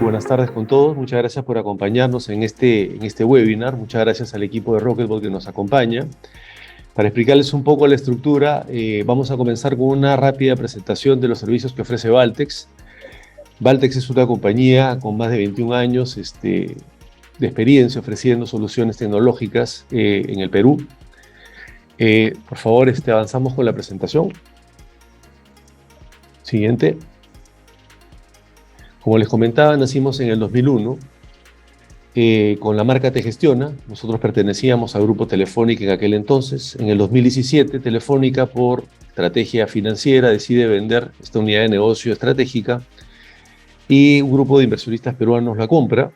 buenas tardes con todos. Muchas gracias por acompañarnos en este webinar. Muchas gracias al equipo de Rocketbot que nos acompaña. Para explicarles un poco la estructura, vamos a comenzar con una rápida presentación de los servicios que ofrece Valtex. Valtex es una compañía con más de 21 años de experiencia ofreciendo soluciones tecnológicas en el Perú. Por favor, avanzamos con la presentación. Siguiente. Como les comentaba, nacimos en el 2001 con la marca Te Gestiona. Nosotros pertenecíamos al grupo Telefónica en aquel entonces. En el 2017, Telefónica, por estrategia financiera, decide vender esta unidad de negocio estratégica y un grupo de inversionistas peruanos la compra,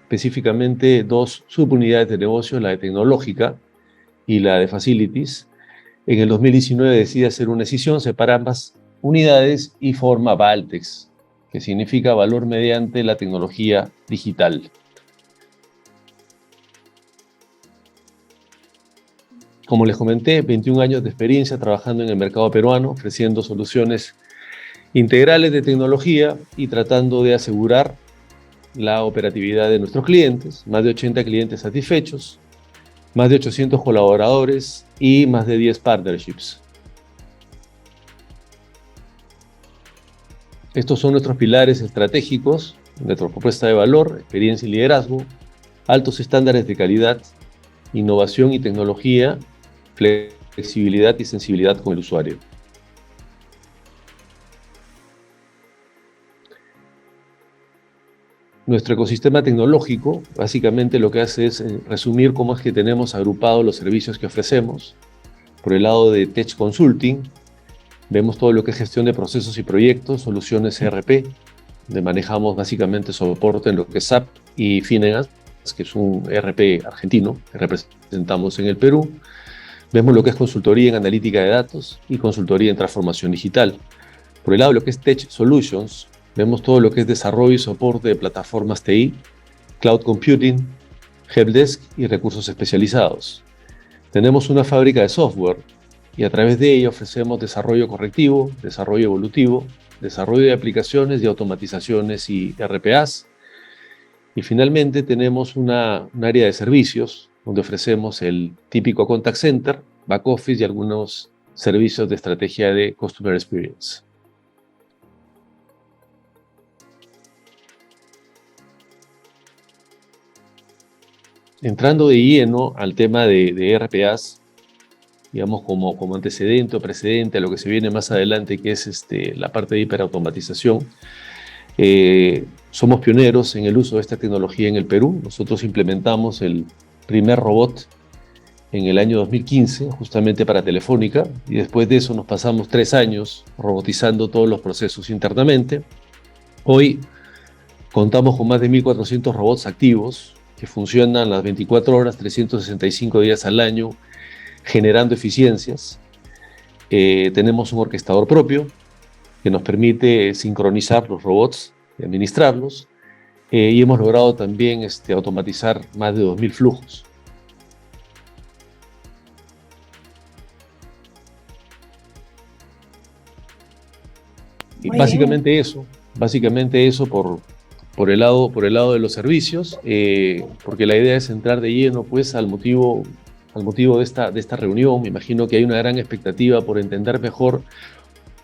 específicamente dos subunidades de negocio, la de tecnológica y la de facilities. En el 2019 decide hacer una escisión, separa ambas unidades y forma Valtex, que significa valor mediante la tecnología digital. Como les comenté, 21 años de experiencia trabajando en el mercado peruano, ofreciendo soluciones integrales de tecnología y tratando de asegurar la operatividad de nuestros clientes. Más de 80 clientes satisfechos, más de 800 colaboradores y más de 10 partnerships. Estos son nuestros pilares estratégicos, nuestra propuesta de valor, experiencia y liderazgo, altos estándares de calidad, innovación y tecnología, flexibilidad y sensibilidad con el usuario. Nuestro ecosistema tecnológico básicamente lo que hace es resumir cómo es que tenemos agrupados los servicios que ofrecemos. Por el lado de Tech Consulting, vemos todo lo que es gestión de procesos y proyectos, soluciones ERP, donde manejamos básicamente soporte en lo que es SAP y Finegas, que es un ERP argentino que representamos en el Perú. Vemos lo que es consultoría en analítica de datos y consultoría en transformación digital. Por el lado de lo que es Tech Solutions, vemos todo lo que es desarrollo y soporte de plataformas TI, Cloud Computing, Helpdesk y recursos especializados. Tenemos una fábrica de software y a través de ella ofrecemos desarrollo correctivo, desarrollo evolutivo, desarrollo de aplicaciones y automatizaciones y RPAs. Y finalmente tenemos un área de servicios donde ofrecemos el típico contact center, back office y algunos servicios de estrategia de Customer Experience. Entrando de lleno al tema de RPAs, digamos como antecedente o precedente a lo que se viene más adelante, que es la parte de hiperautomatización. Somos pioneros en el uso de esta tecnología en el Perú. Nosotros implementamos el primer robot en el año 2015, justamente para Telefónica, y después de eso nos pasamos 3 años robotizando todos los procesos internamente. Hoy contamos con más de 1.400 robots activos que funcionan las 24 horas, 365 días al año, generando eficiencias. Tenemos un orquestador propio que nos permite sincronizar los robots y administrarlos, y hemos logrado también automatizar más de 2.000 flujos. Y básicamente eso por el lado de los servicios, porque la idea es entrar de lleno pues al motivo de esta reunión. Me imagino que hay una gran expectativa por entender mejor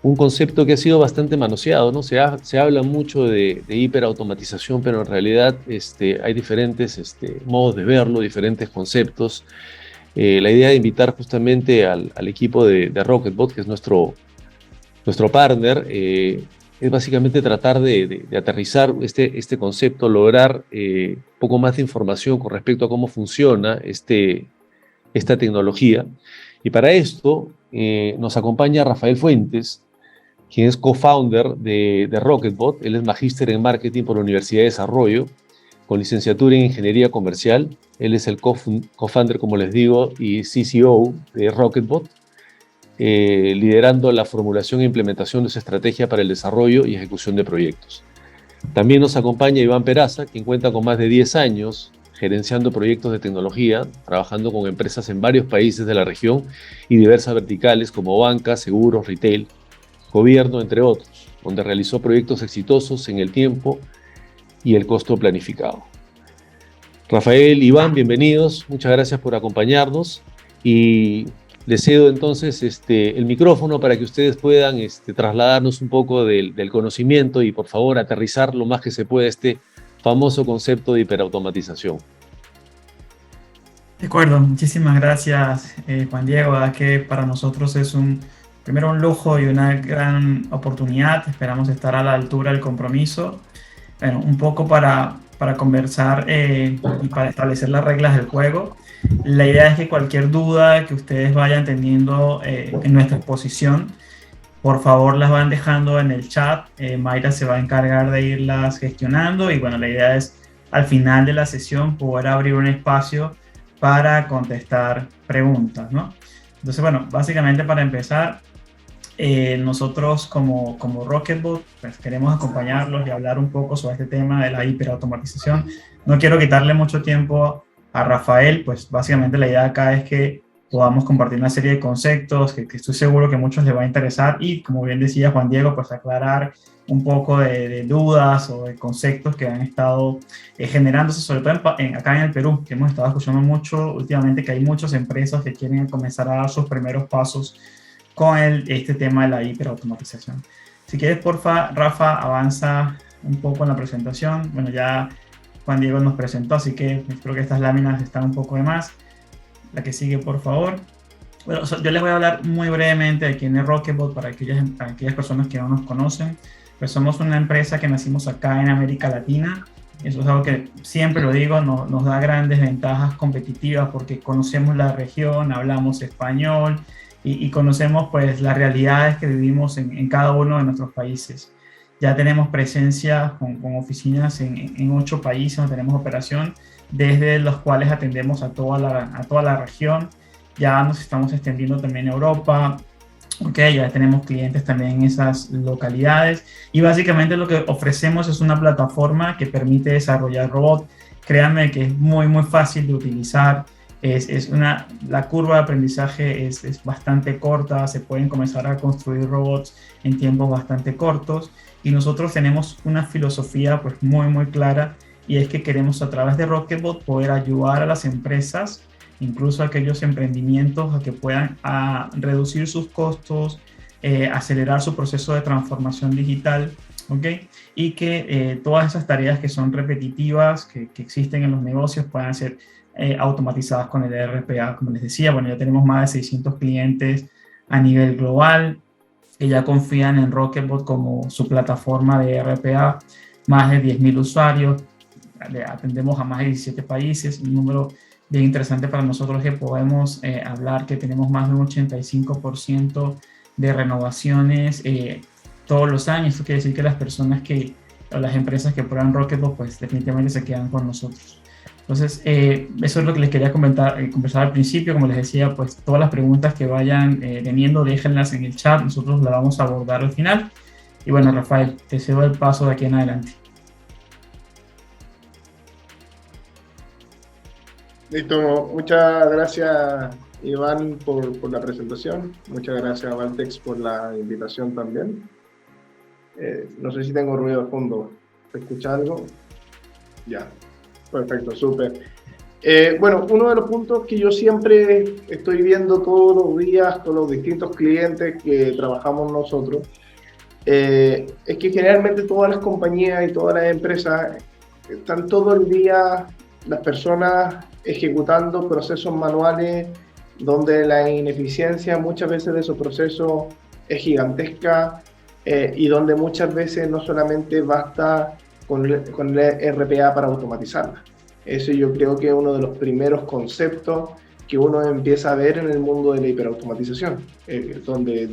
un concepto que ha sido bastante manoseado, ¿no? Se habla mucho de hiperautomatización, pero en realidad hay diferentes modos de verlo, diferentes conceptos. La idea de invitar justamente al equipo de Rocketbot, que es nuestro partner, es básicamente tratar de aterrizar este concepto, lograr un poco más de información con respecto a cómo funciona esta tecnología. Y para esto nos acompaña Rafael Fuentes, quien es co-founder de Rocketbot. Él es magíster en marketing por la Universidad de Desarrollo, con licenciatura en ingeniería comercial. Él es el co-founder, como les digo, y CCO de Rocketbot, liderando la formulación e implementación de su estrategia para el desarrollo y ejecución de proyectos. También nos acompaña Iván Peraza, quien cuenta con más de 10 años gerenciando proyectos de tecnología, trabajando con empresas en varios países de la región y diversas verticales como banca, seguros, retail, gobierno, entre otros, donde realizó proyectos exitosos en el tiempo y el costo planificado. Rafael, Iván, bienvenidos, muchas gracias por acompañarnos y les cedo entonces el micrófono para que ustedes puedan trasladarnos un poco del conocimiento y por favor aterrizar lo más que se pueda este famoso concepto de hiperautomatización. De acuerdo, muchísimas gracias Juan Diego, la verdad que para nosotros es primero un lujo y una gran oportunidad, esperamos estar a la altura del compromiso. Bueno, un poco para conversar y para establecer las reglas del juego. La idea es que cualquier duda que ustedes vayan teniendo en nuestra exposición, por favor las van dejando en el chat. Mayra se va a encargar de irlas gestionando y bueno, la idea es al final de la sesión poder abrir un espacio para contestar preguntas, ¿no? Entonces, bueno, básicamente para empezar, nosotros como Rocketbot pues queremos acompañarlos y hablar un poco sobre este tema de la hiperautomatización. No quiero quitarle mucho tiempo a Rafael, pues básicamente la idea acá es que podamos compartir una serie de conceptos que estoy seguro que a muchos les va a interesar y como bien decía Juan Diego, pues aclarar un poco de dudas o de conceptos que han estado generándose, sobre todo acá en el Perú, que hemos estado escuchando mucho últimamente que hay muchas empresas que quieren comenzar a dar sus primeros pasos con este tema de la hiperautomatización. Si quieres, porfa, Rafa, avanza un poco en la presentación. Bueno, ya Juan Diego nos presentó, así que espero que estas láminas están un poco de más. La que sigue, por favor. Bueno, yo les voy a hablar muy brevemente de quién es Rocketbot para aquellas personas que no nos conocen. Pues somos una empresa que nacimos acá en América Latina. Eso es algo que siempre lo digo, nos da grandes ventajas competitivas porque conocemos la región, hablamos español y conocemos pues las realidades que vivimos en cada uno de nuestros países. Ya tenemos presencia con oficinas en 8 países, donde tenemos operación, desde los cuales atendemos a toda la región. Ya nos estamos extendiendo también a Europa. Okay, ya tenemos clientes también en esas localidades y básicamente lo que ofrecemos es una plataforma que permite desarrollar robots. Créanme que es muy fácil de utilizar. La curva de aprendizaje es bastante corta, se pueden comenzar a construir robots en tiempos bastante cortos y nosotros tenemos una filosofía pues muy clara y es que queremos a través de Rocketbot poder ayudar a las empresas, incluso a aquellos emprendimientos, a que puedan reducir sus costos, acelerar su proceso de transformación digital, ¿ok? Y que todas esas tareas que son repetitivas, que existen en los negocios, puedan ser automatizadas con el RPA, como les decía. Bueno, ya tenemos más de 600 clientes a nivel global que ya confían en Rocketbot como su plataforma de RPA, más de 10.000 usuarios, atendemos a más de 17 países, un número bien interesante para nosotros que podemos hablar que tenemos más de un 85% de renovaciones todos los años. Esto quiere decir que las personas o las empresas que prueban Rocketbot pues definitivamente se quedan con nosotros. Entonces, eso es lo que les quería conversar al principio. Como les decía, pues todas las preguntas que vayan teniendo, déjenlas en el chat, nosotros las vamos a abordar al final. Y bueno, Rafael, te cedo el paso de aquí en adelante. Listo, muchas gracias Iván por la presentación, muchas gracias a Valtex por la invitación también. No sé si tengo ruido de fondo, ¿se escucha algo? Ya, perfecto, súper. Bueno, uno de los puntos que yo siempre estoy viendo todos los días con los distintos clientes que trabajamos nosotros, es que generalmente todas las compañías y todas las empresas están todo el día las personas ejecutando procesos manuales donde la ineficiencia muchas veces de esos procesos es gigantesca y donde muchas veces no solamente basta con el RPA para automatizarla. Eso yo creo que es uno de los primeros conceptos que uno empieza a ver en el mundo de la hiperautomatización, donde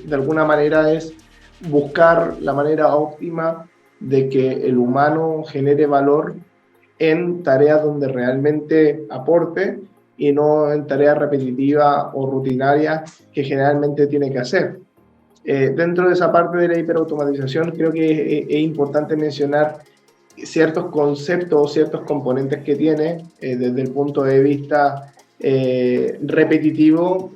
de alguna manera es buscar la manera óptima de que el humano genere valor en tareas donde realmente aporte y no en tareas repetitivas o rutinarias que generalmente tiene que hacer. Dentro de esa parte de la hiperautomatización creo que es importante mencionar ciertos conceptos o ciertos componentes que tiene desde el punto de vista repetitivo,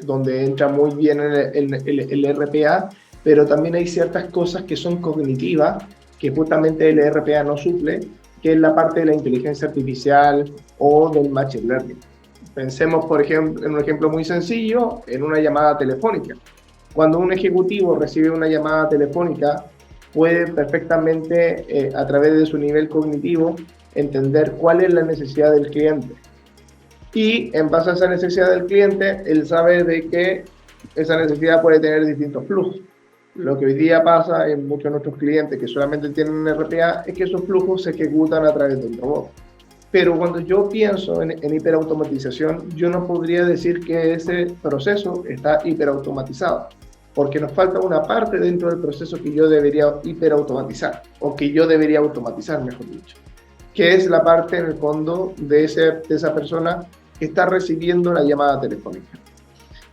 donde entra muy bien el RPA, pero también hay ciertas cosas que son cognitivas que justamente el RPA no suple, que es la parte de la inteligencia artificial o del machine learning. Pensemos, por ejemplo, en un ejemplo muy sencillo, en una llamada telefónica. Cuando un ejecutivo recibe una llamada telefónica, puede perfectamente, a través de su nivel cognitivo, entender cuál es la necesidad del cliente. Y en base a esa necesidad del cliente, él sabe de que esa necesidad puede tener distintos flujos. Lo que hoy día pasa en muchos de nuestros clientes que solamente tienen un RPA es que esos flujos se ejecutan a través de un robot. Pero cuando yo pienso en hiperautomatización, yo no podría decir que ese proceso está hiperautomatizado, porque nos falta una parte dentro del proceso que yo debería hiperautomatizar, o que yo debería automatizar, mejor dicho, que es la parte en el fondo de esa persona que está recibiendo la llamada telefónica.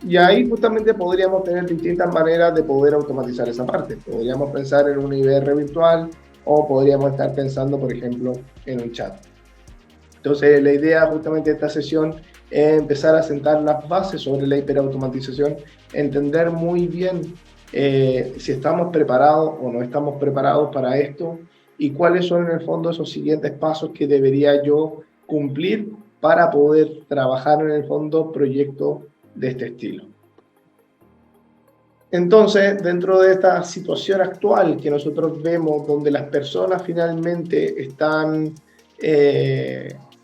Y ahí justamente podríamos tener distintas maneras de poder automatizar esa parte. Podríamos pensar en un IVR virtual o podríamos estar pensando, por ejemplo, en un chat. Entonces, la idea justamente de esta sesión es empezar a sentar las bases sobre la hiperautomatización, entender muy bien si estamos preparados o no estamos preparados para esto y cuáles son en el fondo esos siguientes pasos que debería yo cumplir para poder trabajar en el fondo proyectos de este estilo. Entonces, dentro de esta situación actual que nosotros vemos, donde las personas finalmente están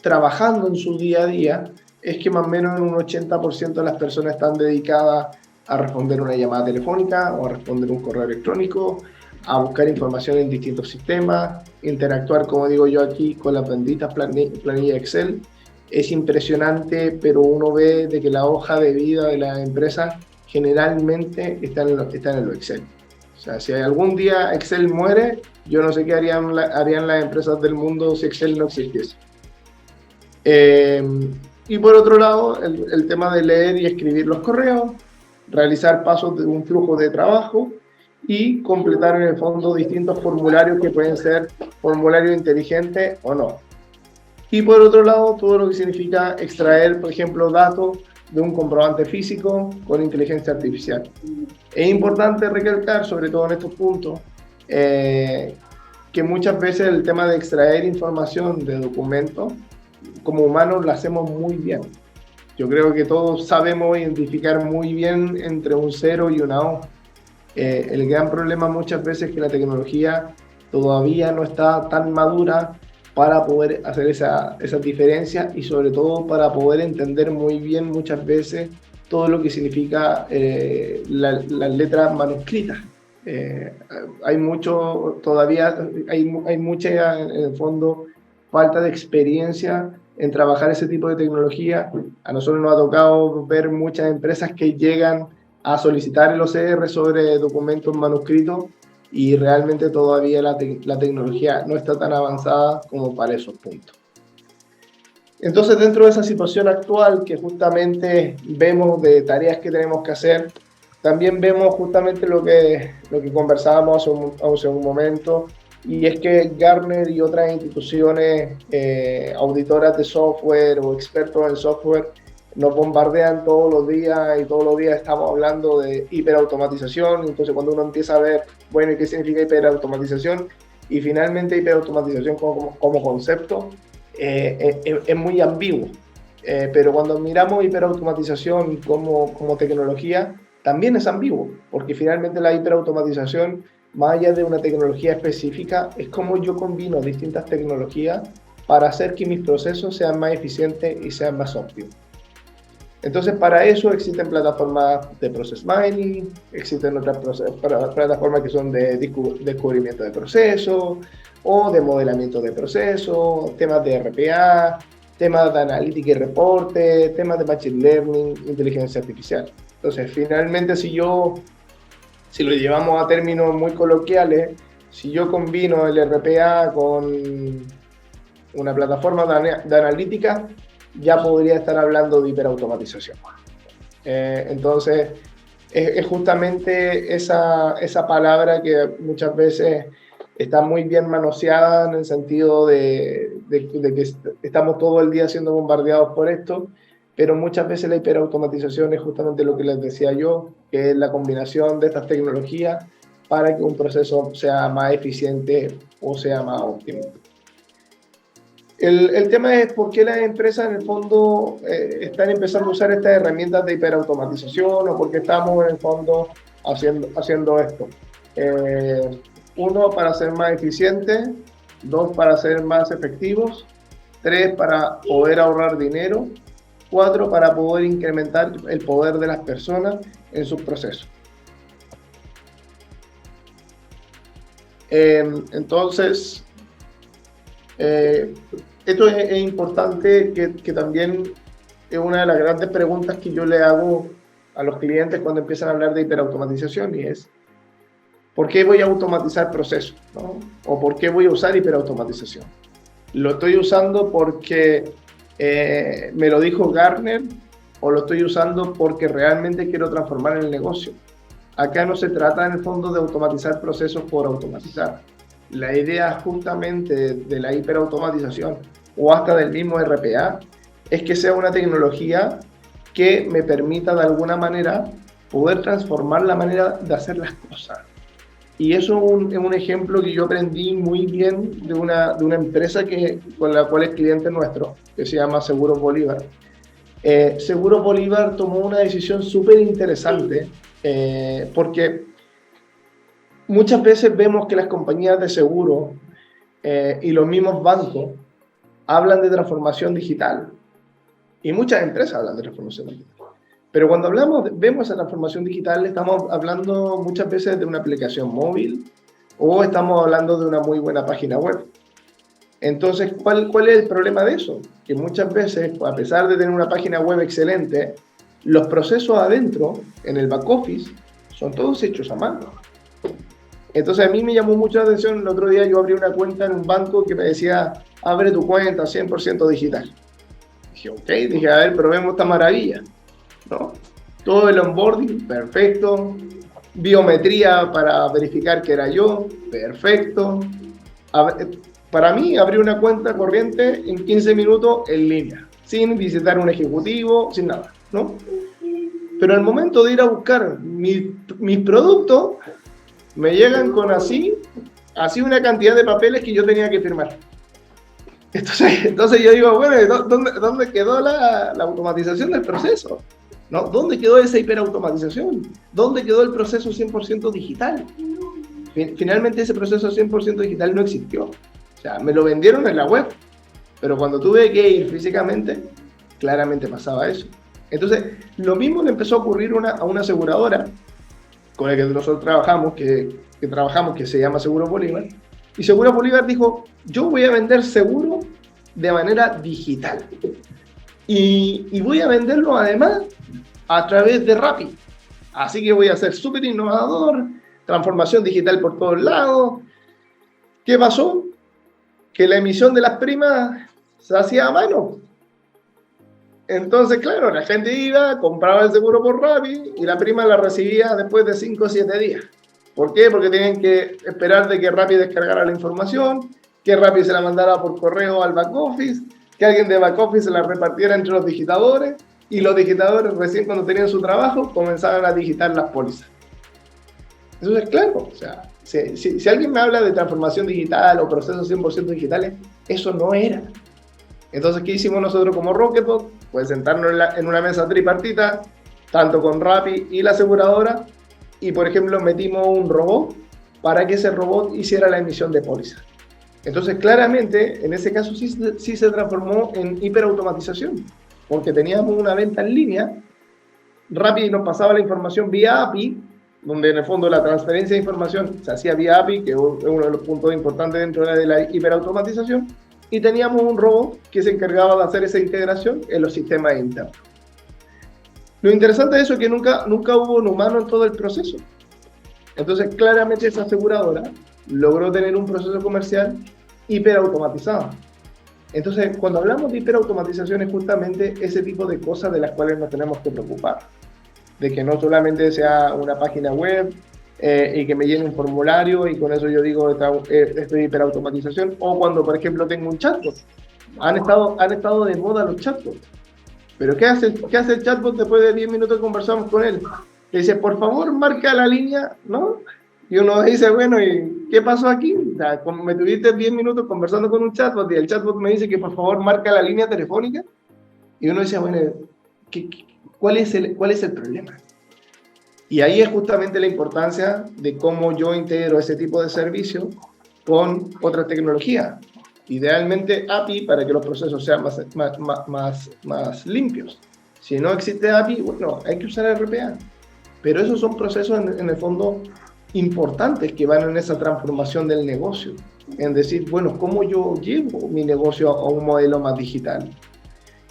trabajando en su día a día, es que más o menos un 80% de las personas están dedicadas a responder una llamada telefónica o a responder un correo electrónico, a buscar información en distintos sistemas, interactuar, como digo yo aquí, con las benditas planillas Excel. Es impresionante, pero uno ve de que la hoja de vida de la empresa generalmente está en lo Excel. O sea, si algún día Excel muere, yo no sé qué harían las empresas del mundo si Excel no existiese. Y por otro lado, el tema de leer y escribir los correos, realizar pasos de un flujo de trabajo y completar en el fondo distintos formularios que pueden ser formularios inteligentes o no. Y por otro lado, todo lo que significa extraer, por ejemplo, datos de un comprobante físico con inteligencia artificial. Es importante recalcar, sobre todo en estos puntos, que muchas veces el tema de extraer información de documentos, como humanos lo hacemos muy bien. Yo creo que todos sabemos identificar muy bien entre un 0 y una O. El gran problema muchas veces es que la tecnología todavía no está tan madura para poder hacer esa diferencia y sobre todo para poder entender muy bien muchas veces todo lo que significa las letras manuscritas. Hay mucho, todavía hay mucha, en el fondo, falta de experiencia en trabajar ese tipo de tecnología. A nosotros nos ha tocado ver muchas empresas que llegan a solicitar el OCR sobre documentos manuscritos y realmente todavía la tecnología no está tan avanzada como para esos puntos. Entonces, dentro de esa situación actual que justamente vemos de tareas que tenemos que hacer, también vemos justamente lo que conversábamos hace un momento, y es que Gartner y otras instituciones auditoras de software o expertos en software nos bombardean todos los días y todos los días estamos hablando de hiperautomatización. Entonces, cuando uno empieza a ver, bueno, ¿y qué significa hiperautomatización? Y finalmente hiperautomatización como concepto es muy ambiguo. Pero cuando miramos hiperautomatización como tecnología, también es ambiguo, porque finalmente la hiperautomatización, más allá de una tecnología específica, es como yo combino distintas tecnologías para hacer que mis procesos sean más eficientes y sean más óptimos. Entonces, para eso existen plataformas de process mining, existen otras plataformas que son de descubrimiento de procesos o de modelamiento de procesos, temas de RPA, temas de analítica y reporte, temas de machine learning, inteligencia artificial. Entonces, finalmente, si lo llevamos a términos muy coloquiales, si yo combino el RPA con una plataforma de analítica, ya podría estar hablando de hiperautomatización. Entonces, es justamente esa palabra que muchas veces está muy bien manoseada en el sentido de que estamos todo el día siendo bombardeados por esto, pero muchas veces la hiperautomatización es justamente lo que les decía yo, que es la combinación de estas tecnologías para que un proceso sea más eficiente o sea más óptimo. El tema es por qué las empresas en el fondo están empezando a usar estas herramientas de hiperautomatización o por qué estamos en el fondo haciendo esto. Uno, para ser más eficientes, dos, para ser más efectivos, tres, para poder ahorrar dinero, cuatro, para poder incrementar el poder de las personas en sus procesos. Entonces, esto es importante que también es una de las grandes preguntas que yo le hago a los clientes cuando empiezan a hablar de hiperautomatización y es ¿por qué voy a automatizar procesos? ¿No? ¿O por qué voy a usar hiperautomatización? ¿Lo estoy usando porque me lo dijo Gartner o lo estoy usando porque realmente quiero transformar el negocio? Acá no se trata en el fondo de automatizar procesos por automatizar. La idea justamente de la hiperautomatización o hasta del mismo RPA es que sea una tecnología que me permita de alguna manera poder transformar la manera de hacer las cosas. Y eso es un ejemplo que yo aprendí muy bien de una empresa con la cual es cliente nuestro, que se llama Seguros Bolívar. Seguros Bolívar tomó una decisión súper interesante porque muchas veces vemos que las compañías de seguro y los mismos bancos hablan de transformación digital y muchas empresas hablan de transformación digital. Pero cuando vemos esa transformación digital, estamos hablando muchas veces de una aplicación móvil o estamos hablando de una muy buena página web. Entonces, ¿cuál es el problema de eso? Que muchas veces, a pesar de tener una página web excelente, los procesos adentro, en el back office, son todos hechos a mano. Entonces, a mí me llamó mucho la atención, el otro día yo abrí una cuenta en un banco que me decía, abre tu cuenta 100% digital. Dije, ok, dije, a ver, probemos esta maravilla, ¿no? Todo el onboarding, perfecto. Biometría para verificar que era yo, perfecto. Para mí, abrí una cuenta corriente en 15 minutos en línea, sin visitar un ejecutivo, sin nada, ¿no? Pero al momento de ir a buscar mis productos, me llegan con así una cantidad de papeles que yo tenía que firmar. Entonces yo digo, bueno, ¿dónde quedó la automatización del proceso? ¿No? ¿Dónde quedó esa hiperautomatización? ¿Dónde quedó el proceso 100% digital? Finalmente ese proceso 100% digital no existió. O sea, me lo vendieron en la web, pero cuando tuve que ir físicamente, claramente pasaba eso. Entonces, lo mismo le empezó a ocurrir a una aseguradora con la que nosotros trabajamos, que se llama Seguros Bolívar, y Seguros Bolívar dijo, yo voy a vender seguro de manera digital. Y voy a venderlo además a través de Rappi. Así que voy a ser súper innovador, transformación digital por todos lados. ¿Qué pasó? Que la emisión de las primas se hacía a mano. Entonces, claro, la gente iba, compraba el seguro por Rappi y la prima la recibía después de 5 o 7 días. ¿Por qué? Porque tenían que esperar de que Rappi descargara la información, que Rappi se la mandara por correo al back office, que alguien de back office se la repartiera entre los digitadores y los digitadores recién cuando tenían su trabajo comenzaban a digitar las pólizas. Entonces, claro, o sea, si alguien me habla de transformación digital o procesos 100% digitales, eso no era. Entonces, ¿qué hicimos nosotros como Rocketbot? Pues sentarnos en una mesa tripartita, tanto con Rappi y la aseguradora, y por ejemplo metimos un robot para que ese robot hiciera la emisión de pólizas. Entonces, claramente, en ese caso sí se transformó en hiperautomatización, porque teníamos una venta en línea, Rappi nos pasaba la información vía API, donde en el fondo la transferencia de información se hacía vía API, que es uno de los puntos importantes dentro de la hiperautomatización, y teníamos un robot que se encargaba de hacer esa integración en los sistemas internos. Lo interesante de eso es que nunca hubo un humano en todo el proceso. Entonces, claramente esa aseguradora logró tener un proceso comercial hiperautomatizado. Entonces, cuando hablamos de hiperautomatización es justamente ese tipo de cosas de las cuales nos tenemos que preocupar. De que no solamente sea una página web y que me llene un formulario y con eso yo digo esto es hiperautomatización, o cuando, por ejemplo, tengo un chatbot. Han estado de moda los chatbots. Pero ¿qué hace el chatbot después de 10 minutos que conversamos con él? Le dice, por favor, marca la línea, ¿no? Y uno dice, bueno, ¿y qué pasó aquí? O sea, me tuviste 10 minutos conversando con un chatbot y el chatbot me dice que por favor marca la línea telefónica. Y uno dice, bueno, ¿cuál es el problema? Y ahí es justamente la importancia de cómo yo integro ese tipo de servicio con otra tecnología. Idealmente API para que los procesos sean más limpios. Si no existe API, bueno, hay que usar RPA. Pero esos son procesos en el fondo importantes que van en esa transformación del negocio. En decir, bueno, ¿cómo yo llevo mi negocio a un modelo más digital?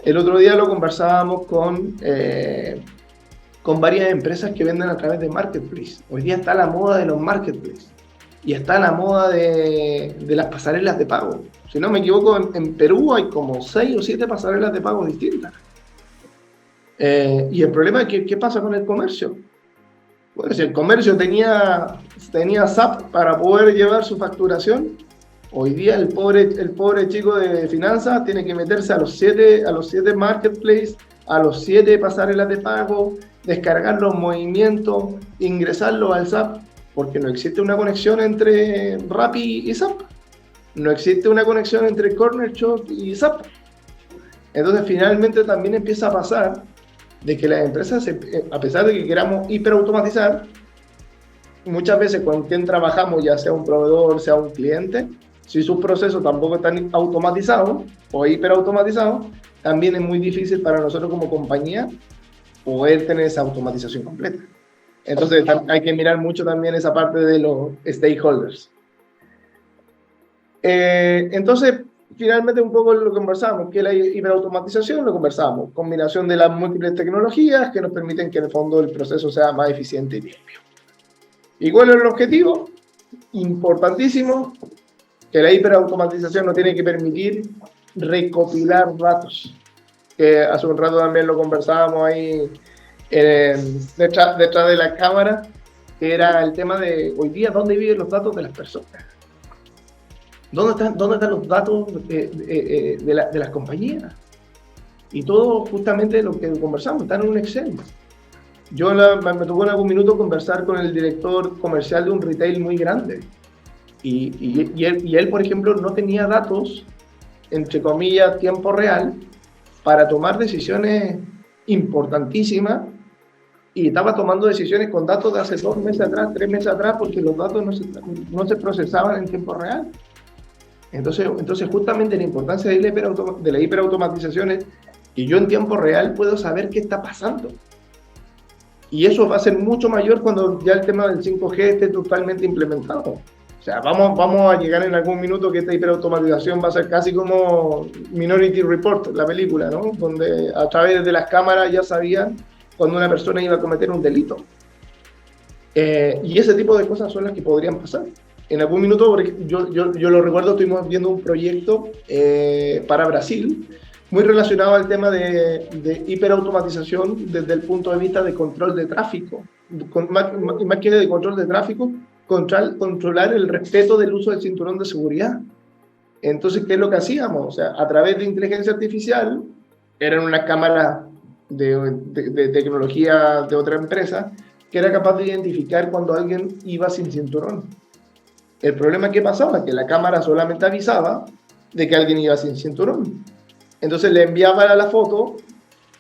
El otro día lo conversábamos con varias empresas que venden a través de Marketplace. Hoy día está la moda de los Marketplace y está la moda de las pasarelas de pago. Si no me equivoco, en Perú hay como 6 o 7 pasarelas de pago distintas. Y el problema es que, ¿qué pasa con el comercio? Bueno, si el comercio tenía SAP para poder llevar su facturación, hoy día el pobre chico de finanzas tiene que meterse a los 7 marketplaces, a los 7 pasarelas de pago, descargar los movimientos, ingresarlos al SAP, porque no existe una conexión entre Rappi y SAP. No existe una conexión entre Corner Shop y SAP. Entonces finalmente también empieza a pasar de que las empresas, a pesar de que queramos hiperautomatizar, muchas veces con quien trabajamos, ya sea un proveedor, sea un cliente, si sus procesos tampoco están automatizados o hiperautomatizados, también es muy difícil para nosotros como compañía poder tener esa automatización completa. Entonces hay que mirar mucho también esa parte de los stakeholders. Entonces, finalmente un poco lo conversamos, que la hiperautomatización lo conversamos, combinación de las múltiples tecnologías que nos permiten que en el fondo el proceso sea más eficiente y limpio. ¿Y cuál es el objetivo? Importantísimo, que la hiperautomatización nos tiene que permitir recopilar datos, que hace un rato también lo conversábamos ahí detrás de la cámara, que era el tema de hoy día, ¿dónde viven los datos de las personas? ¿Dónde están los datos de las compañías? Y todo justamente lo que conversamos, está en un Excel. Yo me tocó en algún minuto conversar con el director comercial de un retail muy grande. Y él, por ejemplo, no tenía datos, entre comillas, tiempo real, para tomar decisiones importantísimas. Y estaba tomando decisiones con datos de hace 2 meses atrás, 3 meses atrás, porque los datos no se procesaban en tiempo real. Entonces justamente la importancia de la hiperautomatización es que yo en tiempo real puedo saber qué está pasando. Y eso va a ser mucho mayor cuando ya el tema del 5G esté totalmente implementado. O sea, vamos a llegar en algún minuto que esta hiperautomatización va a ser casi como Minority Report, la película, ¿no? Donde a través de las cámaras ya sabían cuando una persona iba a cometer un delito. Y ese tipo de cosas son las que podrían pasar. En algún minuto, porque yo lo recuerdo, estuvimos viendo un proyecto para Brasil, muy relacionado al tema de hiperautomatización desde el punto de vista de control de tráfico. Más que de control de tráfico, controlar el respeto del uso del cinturón de seguridad. Entonces, ¿qué es lo que hacíamos? O sea, a través de inteligencia artificial, eran una cámara de tecnología de otra empresa, que era capaz de identificar cuando alguien iba sin cinturón. El problema es que pasaba, que la cámara solamente avisaba de que alguien iba sin cinturón. Entonces le enviaba la foto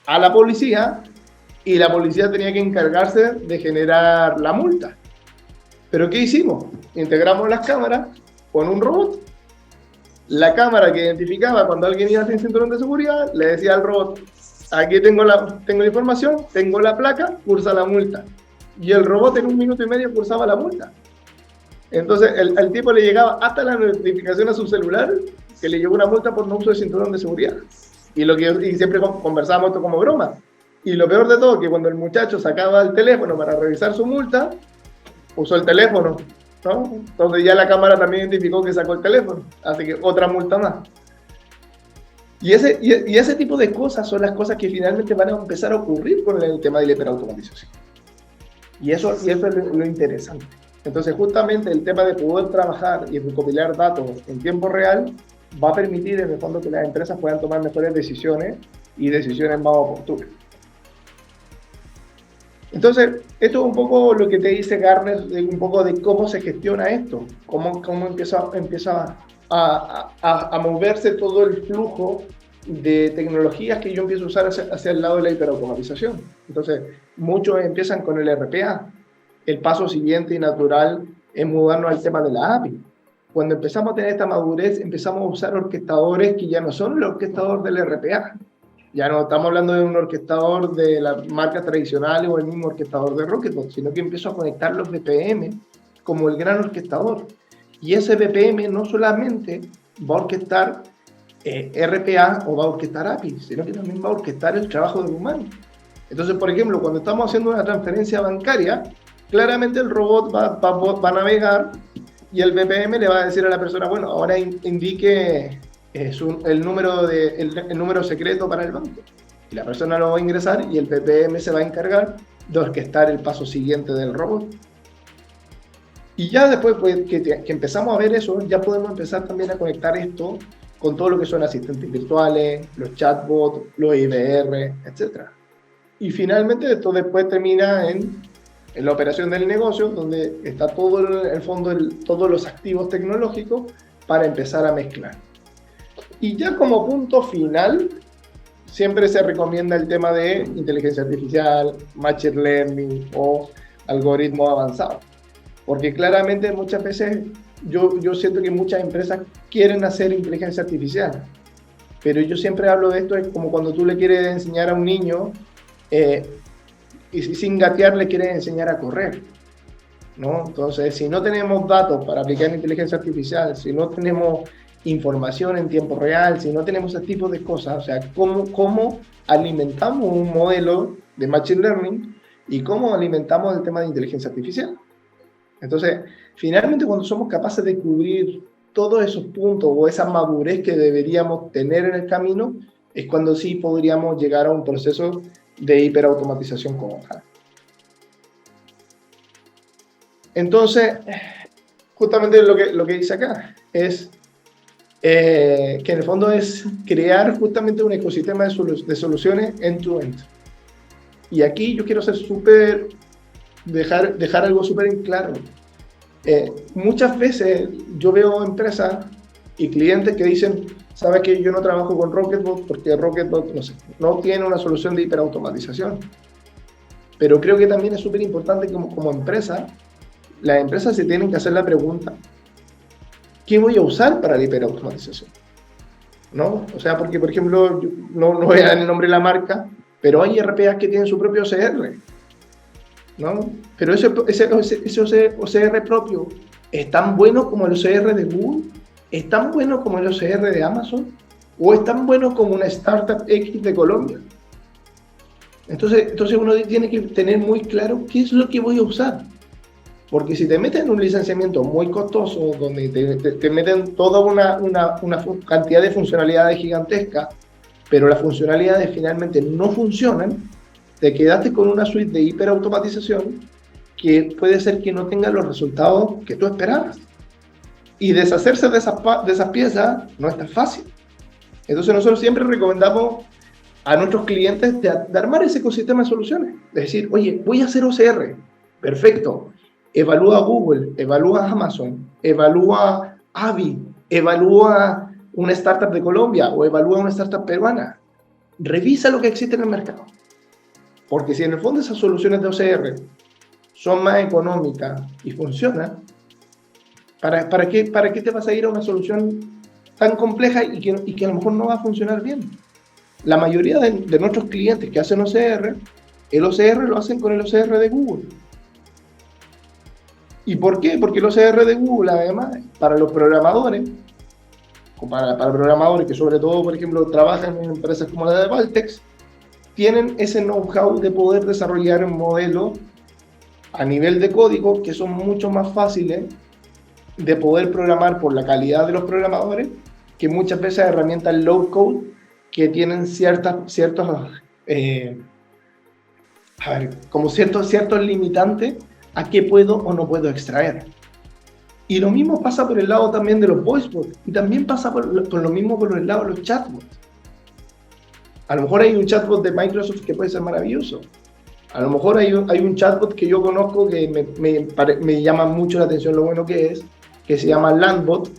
a la policía y la policía tenía que encargarse de generar la multa. ¿Pero qué hicimos? Integramos las cámaras con un robot. La cámara que identificaba cuando alguien iba sin cinturón de seguridad le decía al robot: aquí tengo la información, tengo la placa, cursa la multa. Y el robot en 1 minuto y medio cursaba la multa. Entonces, al tipo le llegaba hasta la notificación a su celular que le llegó una multa por no uso de cinturón de seguridad. Y siempre conversábamos esto como broma. Y lo peor de todo, que cuando el muchacho sacaba el teléfono para revisar su multa, usó el teléfono, ¿no? Entonces ya la cámara también identificó que sacó el teléfono. Así que otra multa más. Y ese tipo de cosas son las cosas que finalmente van a empezar a ocurrir con el tema de la hiperautomatización. Y eso es lo interesante. Entonces, justamente el tema de poder trabajar y recopilar datos en tiempo real va a permitir, en el fondo, que las empresas puedan tomar mejores decisiones y decisiones más oportunas. Entonces, esto es un poco lo que te dice Gartner, un poco de cómo se gestiona esto, cómo empieza a moverse todo el flujo de tecnologías que yo empiezo a usar hacia el lado de la hiperautomatización. Entonces, muchos empiezan con el RPA. El paso siguiente y natural es mudarnos al tema de la API. Cuando empezamos a tener esta madurez, empezamos a usar orquestadores que ya no son el orquestador del RPA. Ya no estamos hablando de un orquestador de las marcas tradicionales o el mismo orquestador de Rocketbot, sino que empiezo a conectar los BPM como el gran orquestador. Y ese BPM no solamente va a orquestar RPA o va a orquestar API, sino que también va a orquestar el trabajo del humano. Entonces, por ejemplo, cuando estamos haciendo una transferencia bancaria, claramente el robot va a navegar y el BPM le va a decir a la persona, bueno, ahora indique el número secreto para el banco. Y la persona lo va a ingresar y el BPM se va a encargar de orquestar el paso siguiente del robot. Y ya después que empezamos a ver eso, ya podemos empezar también a conectar esto con todo lo que son asistentes virtuales, los chatbots, los IVR, etc. Y finalmente esto después termina en la operación del negocio, donde está todo el fondo, todos los activos tecnológicos para empezar a mezclar. Y ya como punto final, siempre se recomienda el tema de inteligencia artificial, machine learning o algoritmos avanzados. Porque claramente muchas veces yo siento que muchas empresas quieren hacer inteligencia artificial, pero yo siempre hablo de esto, es como cuando tú le quieres enseñar a un niño y sin gatear le quieres enseñar a correr, ¿no? Entonces, si no tenemos datos para aplicar inteligencia artificial, si no tenemos información en tiempo real, si no tenemos ese tipo de cosas, o sea, cómo alimentamos un modelo de machine learning y cómo alimentamos el tema de inteligencia artificial. Entonces, finalmente cuando somos capaces de cubrir todos esos puntos o esa madurez que deberíamos tener en el camino, es cuando sí podríamos llegar a un proceso de hiperautomatización como tal. Entonces, justamente lo que dice acá es que en el fondo es crear justamente un ecosistema de soluciones end-to-end. Y aquí yo quiero ser dejar algo súper en claro. Muchas veces yo veo empresas y clientes que dicen, ¿sabes qué? Yo no trabajo con Rocketbot porque Rocketbot no tiene una solución de hiperautomatización. Pero creo que también es súper importante como empresa, las empresas se tienen que hacer la pregunta, ¿qué voy a usar para la hiperautomatización? ¿No? O sea, porque por ejemplo, no voy a dar el nombre de la marca, pero hay RPAs que tienen su propio OCR, ¿no? Pero ese OCR propio es tan bueno como el OCR de Google, es tan bueno como el OCR de Amazon, o es tan bueno como una startup X de Colombia. Entonces uno tiene que tener muy claro qué es lo que voy a usar. Porque si te meten en un licenciamiento muy costoso, donde te meten toda una cantidad de funcionalidades gigantescas, pero las funcionalidades finalmente no funcionan, te quedaste con una suite de hiperautomatización que puede ser que no tenga los resultados que tú esperabas. Y deshacerse de esas piezas no es tan fácil. Entonces nosotros siempre recomendamos a nuestros clientes de armar ese ecosistema de soluciones. Es decir, oye, voy a hacer OCR. Perfecto. Evalúa Google, evalúa Amazon, evalúa Avi, evalúa una startup de Colombia o evalúa una startup peruana. Revisa lo que existe en el mercado. Porque si en el fondo esas soluciones de OCR son más económicas y funcionan, ¿para qué te vas a ir a una solución tan compleja y que a lo mejor no va a funcionar bien? La mayoría de nuestros clientes que hacen OCR, el OCR lo hacen con el OCR de Google. ¿Y por qué? Porque el OCR de Google, además, para los programadores, o para programadores que sobre todo, por ejemplo, trabajan en empresas como la de Valtex, tienen ese know-how de poder desarrollar un modelo a nivel de código que son mucho más fáciles de poder programar por la calidad de los programadores que muchas veces herramientas low code que tienen ciertos limitantes a qué puedo o no puedo extraer. Y lo mismo pasa por el lado también de los voicebots y también pasa por lo mismo por el lado de los chatbots. A lo mejor hay un chatbot de Microsoft que puede ser maravilloso. A lo mejor hay un chatbot que yo conozco que me llama mucho la atención lo bueno que se llama Landbot,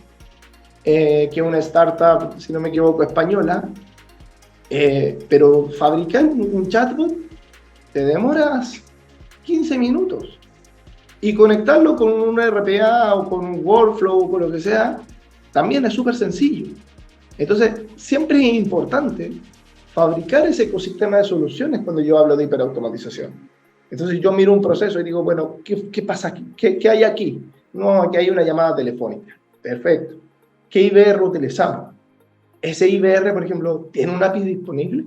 que es una startup, si no me equivoco, española, pero fabricar un chatbot te demoras 15 minutos y conectarlo con un RPA o con un workflow o con lo que sea, también es súper sencillo. Entonces, siempre es importante fabricar ese ecosistema de soluciones cuando yo hablo de hiperautomatización. Entonces, yo miro un proceso y digo, bueno, ¿qué pasa aquí? ¿Qué hay aquí? No, aquí hay una llamada telefónica. Perfecto. ¿Qué IVR utilizamos? Ese IVR, por ejemplo, ¿tiene un API disponible?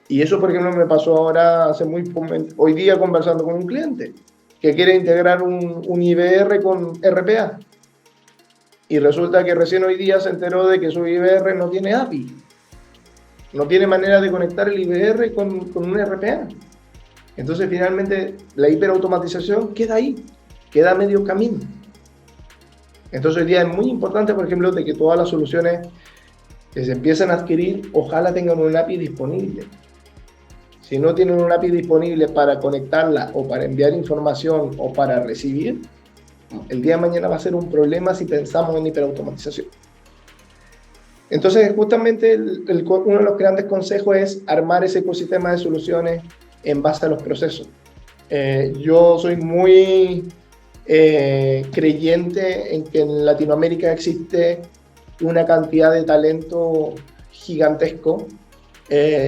Y eso, por ejemplo, me pasó ahora, hoy día conversando con un cliente que quiere integrar un IVR con RPA. Y resulta que recién hoy día se enteró de que su IVR no tiene API. No tiene manera de conectar el IVR con un RPA. Entonces, finalmente, la hiperautomatización queda ahí, queda a medio camino. Entonces, hoy día es muy importante, por ejemplo, de que todas las soluciones que se empiezan a adquirir, ojalá tengan un API disponible. Si no tienen un API disponible para conectarla o para enviar información o para recibir, el día de mañana va a ser un problema si pensamos en hiperautomatización. Entonces, justamente uno de los grandes consejos es armar ese ecosistema de soluciones en base a los procesos. Yo soy muy creyente en que en Latinoamérica existe una cantidad de talento gigantesco,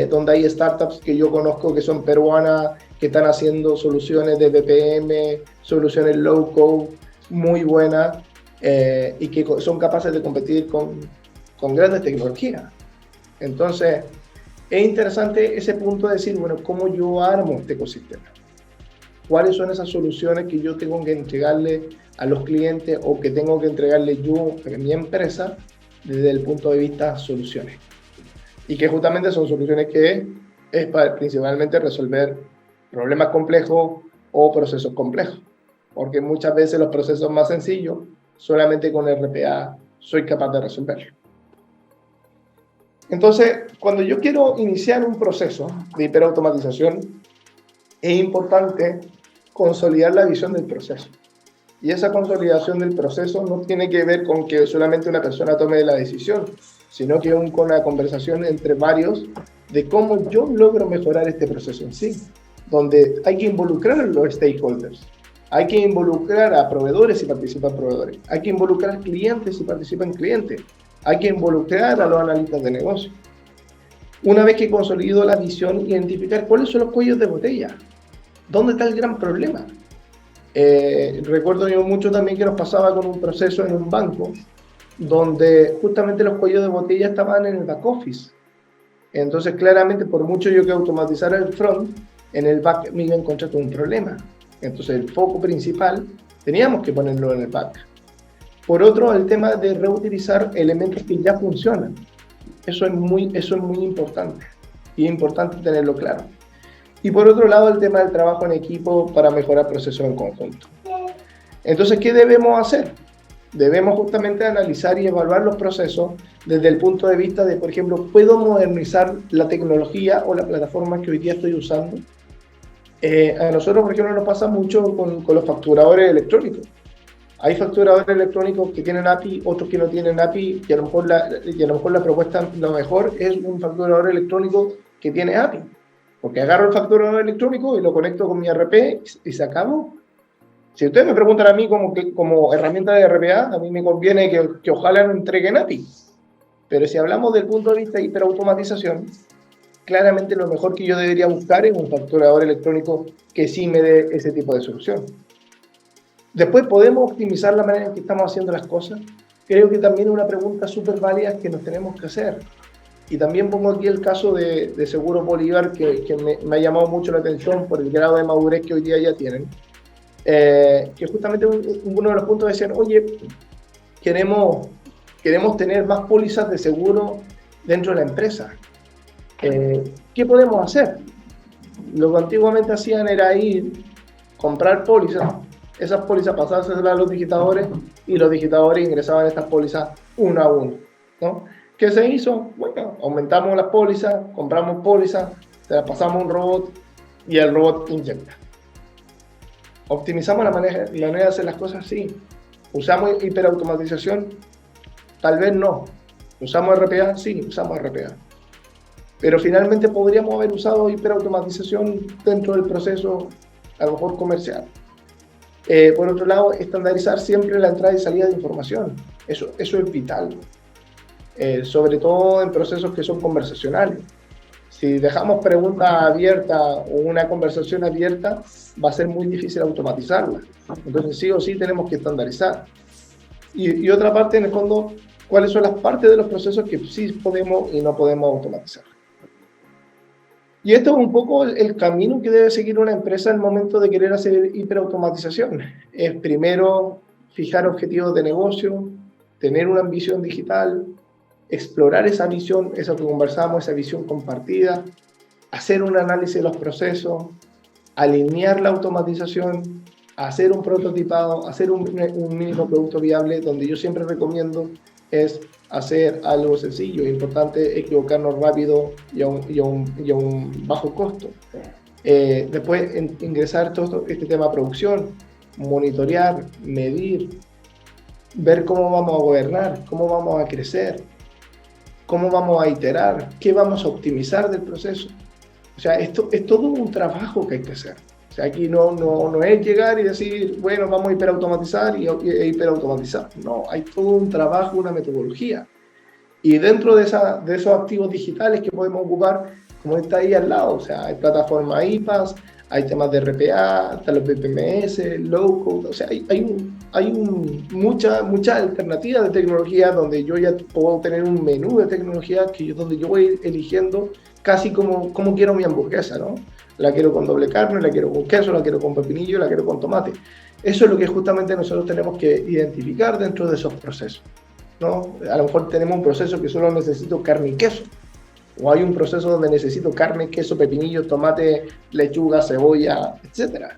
donde hay startups que yo conozco que son peruanas, que están haciendo soluciones de BPM, soluciones low code muy buenas, y que son capaces de competir con grandes tecnologías. Entonces, es interesante ese punto de decir, bueno, ¿cómo yo armo este ecosistema? ¿Cuáles son esas soluciones que yo tengo que entregarle a los clientes o que tengo que entregarle yo a mi empresa desde el punto de vista soluciones? Y que justamente son soluciones que es para principalmente resolver problemas complejos o procesos complejos. Porque muchas veces los procesos más sencillos, solamente con RPA soy capaz de resolverlo. Entonces, cuando yo quiero iniciar un proceso de hiperautomatización, es importante consolidar la visión del proceso. Y esa consolidación del proceso no tiene que ver con que solamente una persona tome la decisión, sino que con una conversación entre varios de cómo yo logro mejorar este proceso en sí, donde hay que involucrar a los stakeholders, hay que involucrar a proveedores y participan proveedores, hay que involucrar a clientes y participan clientes, hay que involucrar a los analistas de negocio. Una vez que consolido la visión, identificar cuáles son los cuellos de botella, dónde está el gran problema. Recuerdo yo mucho también que nos pasaba con un proceso en un banco, donde justamente los cuellos de botella estaban en el back office. Entonces, claramente, por mucho yo que automatizara el front, en el back me iba a encontrar con un problema. Entonces, el foco principal teníamos que ponerlo en el back. Por otro, el tema de reutilizar elementos que ya funcionan. Eso es muy importante. Y es importante tenerlo claro. Y por otro lado, el tema del trabajo en equipo para mejorar procesos en conjunto. Entonces, ¿qué debemos hacer? Debemos justamente analizar y evaluar los procesos desde el punto de vista de, por ejemplo, ¿puedo modernizar la tecnología o la plataforma que hoy día estoy usando? A nosotros, por ejemplo, nos pasa mucho con los facturadores electrónicos. Hay facturadores electrónicos que tienen API, otros que no tienen API, y a lo mejor la propuesta, lo mejor es un facturador electrónico que tiene API. Porque agarro el facturador electrónico y lo conecto con mi RP y se acabó. Si ustedes me preguntan a mí como herramienta de RPA, a mí me conviene que ojalá no entreguen API. Pero si hablamos del punto de vista de hiperautomatización, claramente lo mejor que yo debería buscar es un facturador electrónico que sí me dé ese tipo de solución. Después, ¿podemos optimizar la manera en que estamos haciendo las cosas? Creo que también es una pregunta súper válida que nos tenemos que hacer. Y también pongo aquí el caso de Seguro Bolívar, que me ha llamado mucho la atención por el grado de madurez que hoy día ya tienen. Que justamente uno de los puntos decían, oye, queremos tener más pólizas de seguro dentro de la empresa. ¿Qué podemos hacer? Lo que antiguamente hacían era comprar pólizas, esas pólizas pasárselas a los digitadores y los digitadores ingresaban estas pólizas uno a uno, ¿no? ¿Qué se hizo? Bueno, aumentamos las pólizas, compramos pólizas, se las pasamos a un robot y el robot inyecta. ¿Optimizamos la manera de hacer las cosas? Sí. ¿Usamos hiperautomatización? Tal vez no. ¿Usamos RPA? Sí, usamos RPA. Pero finalmente podríamos haber usado hiperautomatización dentro del proceso, a lo mejor comercial. Por otro lado, estandarizar siempre la entrada y salida de información. Eso es vital. Sobre todo en procesos que son conversacionales. Si dejamos preguntas abiertas o una conversación abierta, va a ser muy difícil automatizarla. Entonces, sí o sí tenemos que estandarizar. Y otra parte, en el fondo, ¿cuáles son las partes de los procesos que sí podemos y no podemos automatizar? Y esto es un poco el camino que debe seguir una empresa en el momento de querer hacer hiperautomatización. Es primero fijar objetivos de negocio, tener una ambición digital, explorar esa visión, eso que conversamos, esa visión compartida, hacer un análisis de los procesos, alinear la automatización, hacer un prototipado, hacer un mínimo producto viable, donde yo siempre recomiendo es hacer algo sencillo. Es importante equivocarnos rápido y a un bajo costo. Después ingresar todo este tema de producción, monitorear, medir, ver cómo vamos a gobernar, cómo vamos a crecer, cómo vamos a iterar, qué vamos a optimizar del proceso. O sea, esto es todo un trabajo que hay que hacer. O sea, aquí no es llegar y decir, bueno, vamos a hiperautomatizar y hiperautomatizar. No, hay todo un trabajo, una metodología. Y dentro de esos activos digitales que podemos ocupar, como está ahí al lado, o sea, hay plataformas IPaaS, hay temas de RPA, están los BPMS, low code, o sea, hay mucha alternativa de tecnología donde yo ya puedo tener un menú de tecnología donde yo voy eligiendo casi como quiero mi hamburguesa, ¿no? La quiero con doble carne, la quiero con queso, la quiero con pepinillo, la quiero con tomate. Eso es lo que justamente nosotros tenemos que identificar dentro de esos procesos, ¿no? A lo mejor tenemos un proceso que solo necesito carne y queso, o hay un proceso donde necesito carne, queso, pepinillo, tomate, lechuga, cebolla, etc.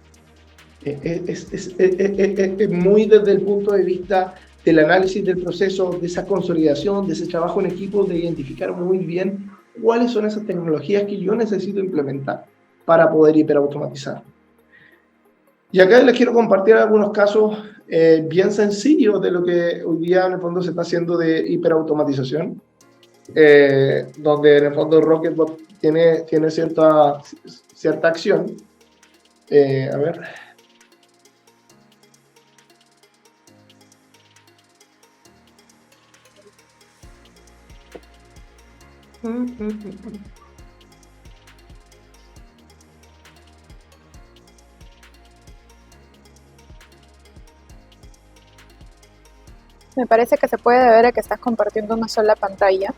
Es muy desde el punto de vista del análisis del proceso, de esa consolidación, de ese trabajo en equipo, de identificar muy bien cuáles son esas tecnologías que yo necesito implementar para poder hiperautomatizar. Y acá les quiero compartir algunos casos bien sencillos de lo que hoy día en el fondo se está haciendo de hiperautomatización, donde en el fondo Rocketbot tiene cierta acción. A ver. Me parece que se puede ver a que estás compartiendo una sola pantalla.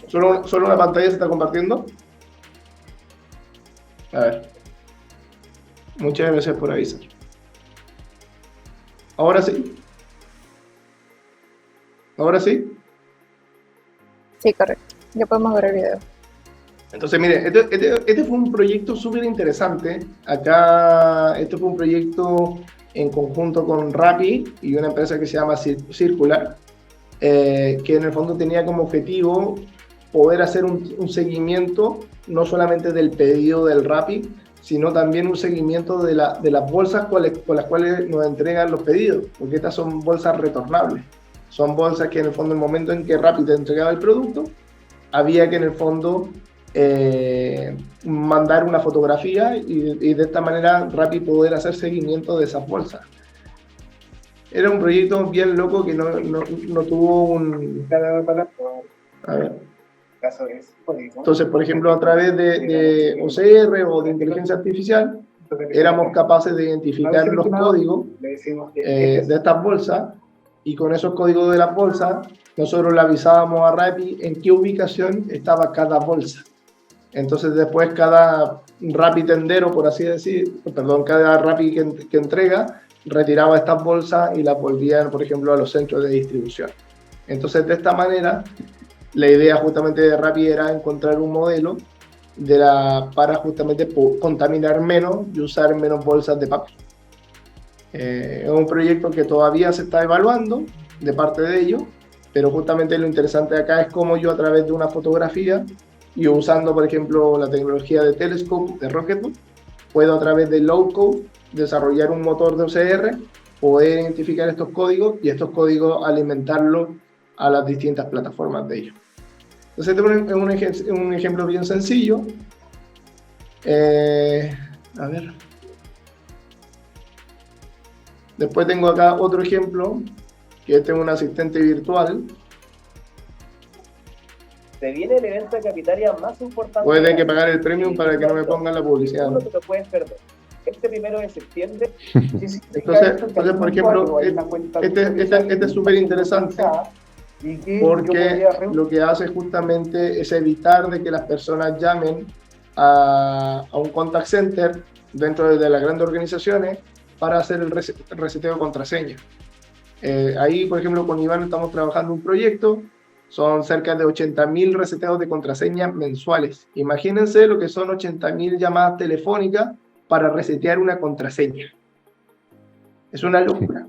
¿Solo una pantalla se está compartiendo? A ver. Muchas gracias por avisar. ¿Ahora sí? ¿Ahora sí? Sí, correcto. Ya podemos ver el video. Entonces, mire, este fue un proyecto súper interesante. Acá, este fue un proyecto en conjunto con Rappi y una empresa que se llama Circular, que en el fondo tenía como objetivo poder hacer un seguimiento, no solamente del pedido del Rappi, sino también un seguimiento de las bolsas con las cuales nos entregan los pedidos, porque estas son bolsas retornables. Son bolsas que en el fondo, en el momento en que Rappi te entregaba el producto, había que en el fondo mandar una fotografía y de esta manera Rappi poder hacer seguimiento de esas bolsas. Era un proyecto bien loco que no tuvo un... A ver. Entonces, por ejemplo, a través de OCR o de inteligencia artificial, éramos capaces de identificar los códigos de estas bolsas, y con esos códigos de las bolsas nosotros le avisábamos a Rappi en qué ubicación estaba cada bolsa. Entonces después cada Rappi tendero, por así decir, perdón, cada Rappi que entrega, retiraba estas bolsas y las volvían, por ejemplo, a los centros de distribución. Entonces, de esta manera, la idea justamente de Rappi era encontrar un modelo para justamente contaminar menos y usar menos bolsas de papel. Es un proyecto que todavía se está evaluando de parte de ellos, pero justamente lo interesante acá es cómo yo, a través de una fotografía, Y usando, por ejemplo, la tecnología de Telescope de Rocketbook, puedo a través de low code desarrollar un motor de OCR, poder identificar estos códigos y estos códigos alimentarlos a las distintas plataformas de ellos. Entonces, este es un ejemplo bien sencillo. A ver. Después tengo acá otro ejemplo, que este es un asistente virtual. Se viene el evento de Capitalia más importante. Puede tener que pagar el premium para que no me pongan la publicidad. No te lo puedes perder. Este 1 de septiembre. Entonces, por ejemplo, este es súper interesante porque lo que hace justamente es evitar de que las personas llamen a un contact center dentro de las grandes organizaciones para hacer el reseteo de contraseña. Ahí, por ejemplo, con Iván estamos trabajando un proyecto. Son cerca de 80.000 reseteos de contraseña mensuales. Imagínense lo que son 80.000 llamadas telefónicas para resetear una contraseña. Es una locura.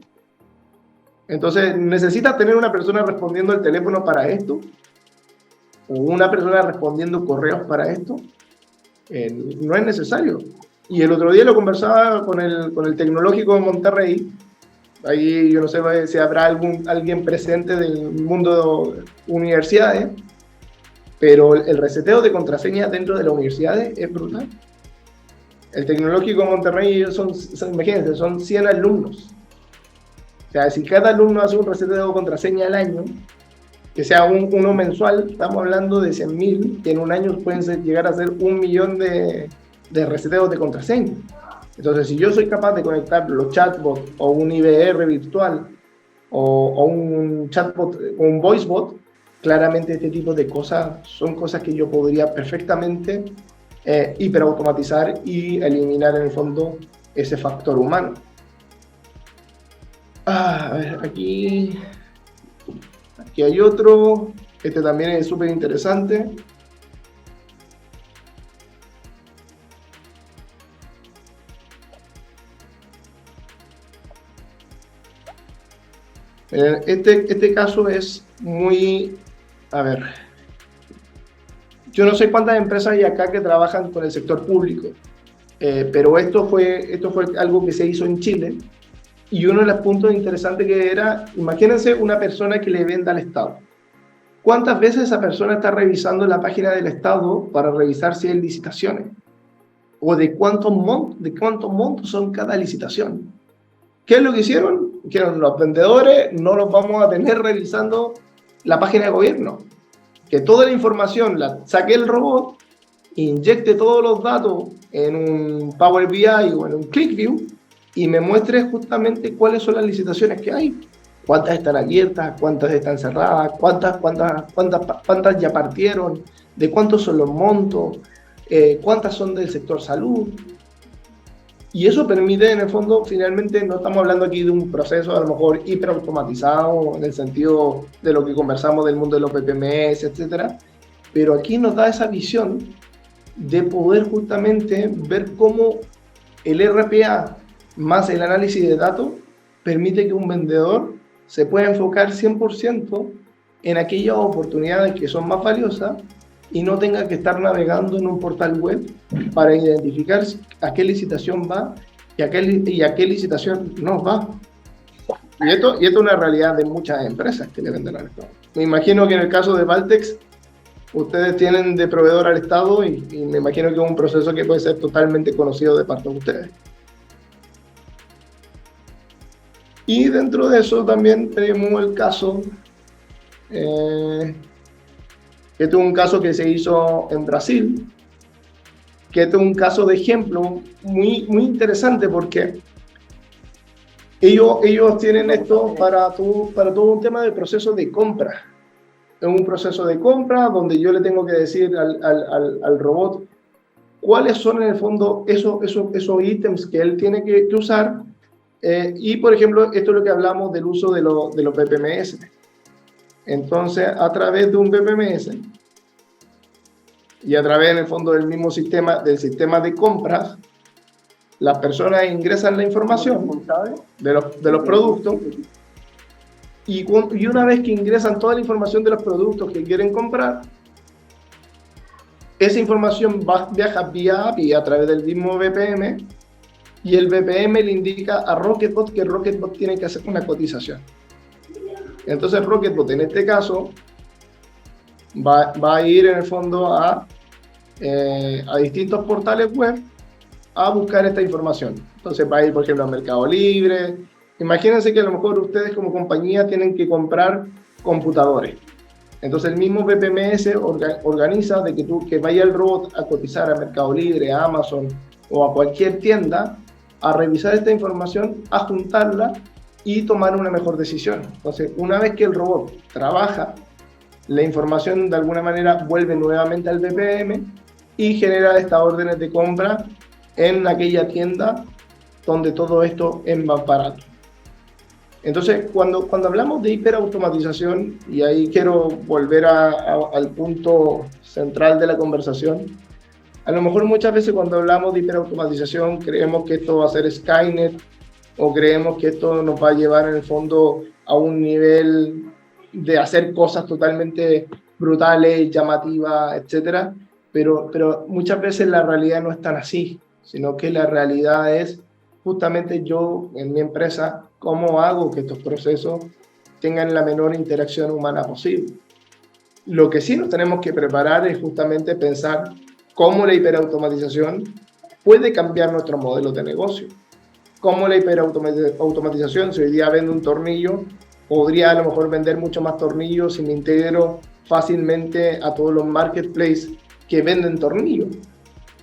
Entonces, ¿necesitas tener una persona respondiendo al teléfono para esto? ¿O una persona respondiendo correos para esto? No es necesario. Y el otro día lo conversaba con el Tecnológico de Monterrey. Ahí yo no sé si habrá alguien presente del mundo de universidades, pero el reseteo de contraseña dentro de las universidades es brutal. El Tecnológico de Monterrey, imagínense, son 100 alumnos. O sea, si cada alumno hace un reseteo de contraseña al año, que sea uno mensual, estamos hablando de 100.000, que en un año pueden llegar a ser 1 millón de reseteos de contraseña. Entonces, si yo soy capaz de conectar los chatbots o un IVR virtual o un chatbot o un voicebot, claramente este tipo de cosas son cosas que yo podría perfectamente hiperautomatizar y eliminar en el fondo ese factor humano. A ver, aquí hay otro. Este también es súper interesante. Este caso es muy... A ver, yo no sé cuántas empresas hay acá que trabajan con el sector público, pero esto fue algo que se hizo en Chile, y uno de los puntos interesantes que era, imagínense una persona que le venda al Estado. ¿Cuántas veces esa persona está revisando la página del Estado para revisar si hay licitaciones? ¿O de cuántos montos son cada licitación? ¿Qué es lo que hicieron? Dijeron, los vendedores no los vamos a tener revisando la página de gobierno. Que toda la información la saque el robot, inyecte todos los datos en un Power BI o en un ClickView y me muestre justamente cuáles son las licitaciones que hay. Cuántas están abiertas, cuántas están cerradas, cuántas ya partieron, de cuántos son los montos, cuántas son del sector salud. Y eso permite, en el fondo, finalmente, no estamos hablando aquí de un proceso a lo mejor hiperautomatizado en el sentido de lo que conversamos del mundo de los PPMS, etcétera, pero aquí nos da esa visión de poder justamente ver cómo el RPA más el análisis de datos permite que un vendedor se pueda enfocar 100% en aquellas oportunidades que son más valiosas y no tenga que estar navegando en un portal web para identificar a qué licitación va y a qué licitación no va. Y esto es una realidad de muchas empresas que le venden al Estado. Me imagino que en el caso de Valtex, ustedes tienen de proveedor al Estado y me imagino que es un proceso que puede ser totalmente conocido de parte de ustedes. Y dentro de eso también tenemos el caso... Este es un caso que se hizo en Brasil, que este es un caso de ejemplo muy interesante porque ellos tienen esto para todo un tema de proceso de compra. Es un proceso de compra donde yo le tengo que decir al robot cuáles son en el fondo esos ítems que él tiene que usar. Y, por ejemplo, esto es lo que hablamos del uso de los PPMS. Entonces, a través de un PPMS y a través, en el fondo, del mismo sistema, del sistema de compras, las personas ingresan la información de los productos y una vez que ingresan toda la información de los productos que quieren comprar, esa información viaja vía API a través del mismo BPM, y el BPM le indica a Rocketbot que Rocketbot tiene que hacer una cotización. Entonces Rocketbot en este caso va a ir en el fondo a distintos portales web a buscar esta información. Entonces va a ir, por ejemplo, a Mercado Libre. Imagínense que a lo mejor ustedes como compañía tienen que comprar computadores. Entonces el mismo BPMS organiza de que vaya el robot a cotizar a Mercado Libre, a Amazon o a cualquier tienda, a revisar esta información, a juntarla y tomar una mejor decisión. Entonces, una vez que el robot trabaja, la información de alguna manera vuelve nuevamente al BPM y genera estas órdenes de compra en aquella tienda donde todo esto es más barato. Entonces, cuando hablamos de hiperautomatización, y ahí quiero volver al punto central de la conversación, a lo mejor muchas veces cuando hablamos de hiperautomatización creemos que esto va a ser Skynet, o creemos que esto nos va a llevar en el fondo a un nivel de hacer cosas totalmente brutales, llamativas, etcétera, pero muchas veces la realidad no es tan así, sino que la realidad es justamente yo en mi empresa, cómo hago que estos procesos tengan la menor interacción humana posible. Lo que sí nos tenemos que preparar es justamente pensar cómo la hiperautomatización puede cambiar nuestro modelo de negocio. Cómo la hiperautomatización, si hoy día vendo un tornillo, podría a lo mejor vender mucho más tornillos si me integro fácilmente a todos los marketplaces que venden tornillos.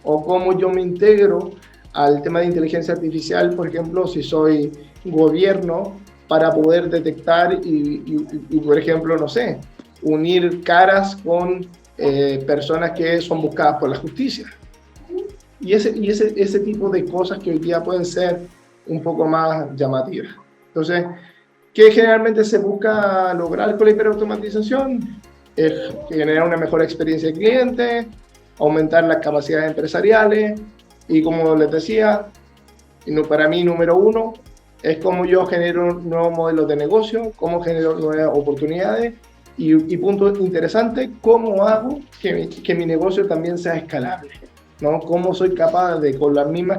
O cómo yo me integro al tema de inteligencia artificial, por ejemplo, si soy gobierno, para poder detectar y por ejemplo, no sé, unir caras con personas que son buscadas por la justicia. Y ese tipo de cosas que hoy día pueden ser un poco más llamativas. Entonces, ¿qué generalmente se busca lograr con la hiperautomatización? Es generar una mejor experiencia de cliente, aumentar las capacidades empresariales y, como les decía, para mí número uno es cómo yo genero nuevos modelos de negocio, cómo genero nuevas oportunidades y punto interesante, cómo hago que mi negocio también sea escalable, ¿no? Cómo soy capaz de, con las mismas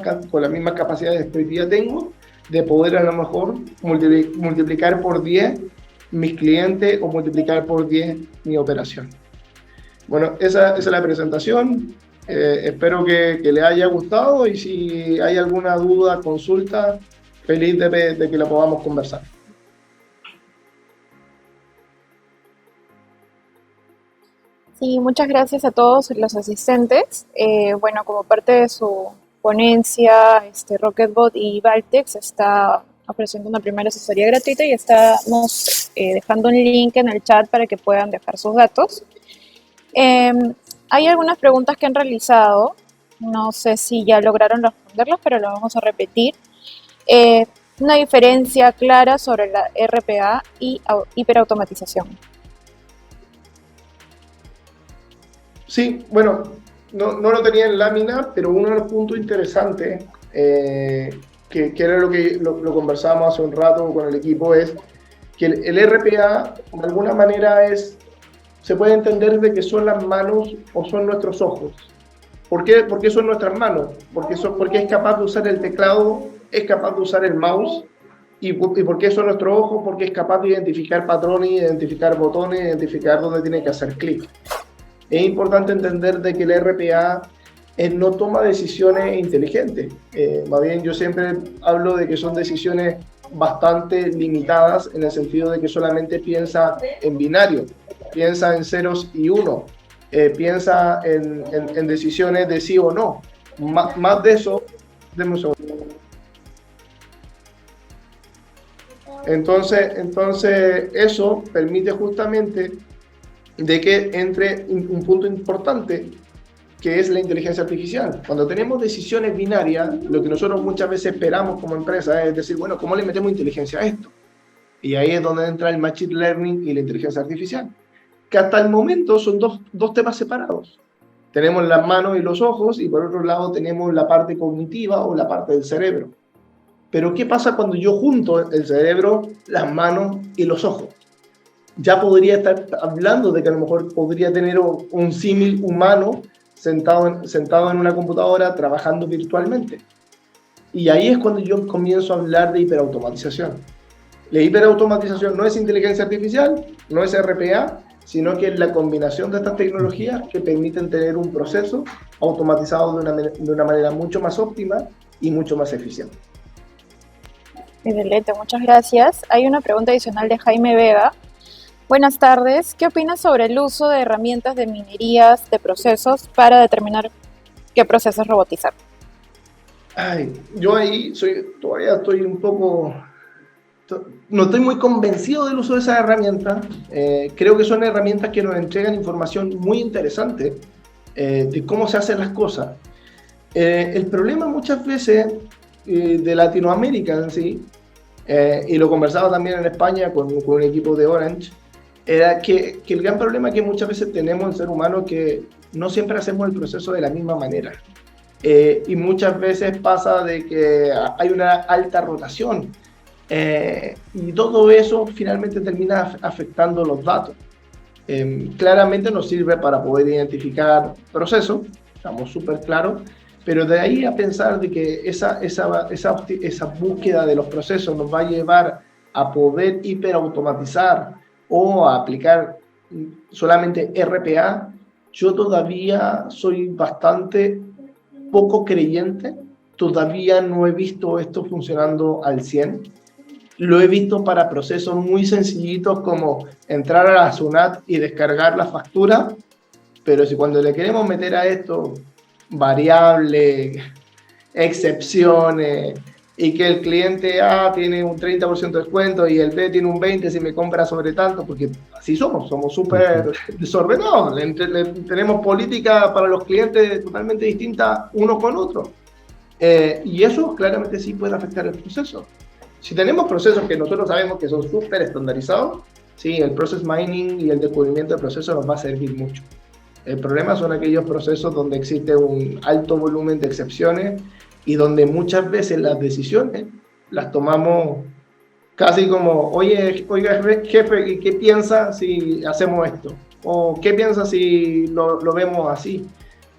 capacidades que hoy día tengo, de poder a lo mejor multiplicar por 10 mis clientes o multiplicar por 10 mi operación. Bueno, esa es la presentación. Espero que le haya gustado y si hay alguna duda, consulta, feliz de que la podamos conversar. Sí, muchas gracias a todos los asistentes. Bueno, como parte de su ponencia, Rocketbot y Valtex está ofreciendo una primera asesoría gratuita y estamos dejando un link en el chat para que puedan dejar sus datos. Hay algunas preguntas que han realizado, no sé si ya lograron responderlas, pero lo vamos a repetir. Una diferencia clara sobre la RPA y hiperautomatización. Sí, bueno, no lo tenía en lámina, pero uno de los puntos interesantes, que era lo conversábamos hace un rato con el equipo, es que el RPA de alguna manera se puede entender de que son las manos o son nuestros ojos. ¿Por qué son nuestras manos? Porque es capaz de usar el teclado, es capaz de usar el mouse. ¿Y por qué son nuestros ojos? Porque es capaz de identificar patrones, identificar botones, identificar dónde tiene que hacer clic. Es importante entender de que el RPA no toma decisiones inteligentes. Más bien, yo siempre hablo de que son decisiones bastante limitadas en el sentido de que solamente piensa en binario, piensa en ceros y uno, piensa en decisiones de sí o no. Más de eso, denme un segundo. Entonces eso permite justamente de que entre un punto importante, que es la inteligencia artificial. Cuando tenemos decisiones binarias, lo que nosotros muchas veces esperamos como empresa es decir, bueno, ¿cómo le metemos inteligencia a esto? Y ahí es donde entra el Machine Learning y la inteligencia artificial, que hasta el momento son dos temas separados. Tenemos las manos y los ojos, y por otro lado tenemos la parte cognitiva o la parte del cerebro. Pero ¿qué pasa cuando yo junto el cerebro, las manos y los ojos? Ya podría estar hablando de que a lo mejor podría tener un símil humano sentado en una computadora trabajando virtualmente. Y ahí es cuando yo comienzo a hablar de hiperautomatización. La hiperautomatización no es inteligencia artificial, no es RPA, sino que es la combinación de estas tecnologías que permiten tener un proceso automatizado de una manera mucho más óptima y mucho más eficiente. Excelente, muchas gracias. Hay una pregunta adicional de Jaime Vega. Buenas tardes. ¿Qué opinas sobre el uso de herramientas de minerías de procesos para determinar qué procesos robotizar? Yo ahí todavía estoy un poco... No estoy muy convencido del uso de esas herramientas. Creo que son herramientas que nos entregan información muy interesante de cómo se hacen las cosas. El problema muchas veces de Latinoamérica en sí, y lo conversaba también en España con un equipo de Orange, era que el gran problema que muchas veces tenemos en ser humano es que no siempre hacemos el proceso de la misma manera. Y muchas veces pasa de que hay una alta rotación y todo eso finalmente termina afectando los datos. Claramente nos sirve para poder identificar procesos, estamos súper claros, pero de ahí a pensar de que esa búsqueda de los procesos nos va a llevar a poder hiperautomatizar o a aplicar solamente RPA, yo todavía soy bastante poco creyente, todavía no he visto esto funcionando al 100. Lo he visto para procesos muy sencillitos como entrar a la SUNAT y descargar la factura, pero si cuando le queremos meter a esto variables, excepciones, y que el cliente A tiene un 30% de descuento y el B tiene un 20% si me compra sobre tanto, porque así somos súper desordenados, tenemos políticas para los clientes totalmente distintas uno con otro, y eso claramente sí puede afectar el proceso. Si tenemos procesos que nosotros sabemos que son súper estandarizados, sí, el process mining y el descubrimiento de procesos nos va a servir mucho. El problema son aquellos procesos donde existe un alto volumen de excepciones y donde muchas veces las decisiones las tomamos casi como, oiga jefe, ¿qué piensa si hacemos esto? ¿O qué piensa si lo vemos así?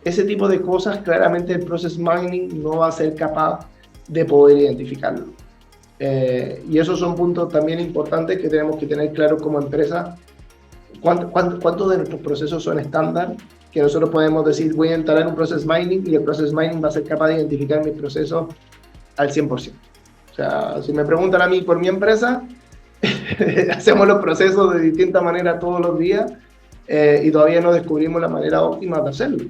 Ese tipo de cosas, claramente el process mining no va a ser capaz de poder identificarlo. Y esos son puntos también importantes que tenemos que tener claro como empresa. ¿Cuántos de nuestros procesos son estándar? Que nosotros podemos decir, voy a instalar un process mining y el process mining va a ser capaz de identificar mis procesos al 100%. O sea, si me preguntan a mí por mi empresa, hacemos los procesos de distinta manera todos los días y todavía no descubrimos la manera óptima de hacerlo.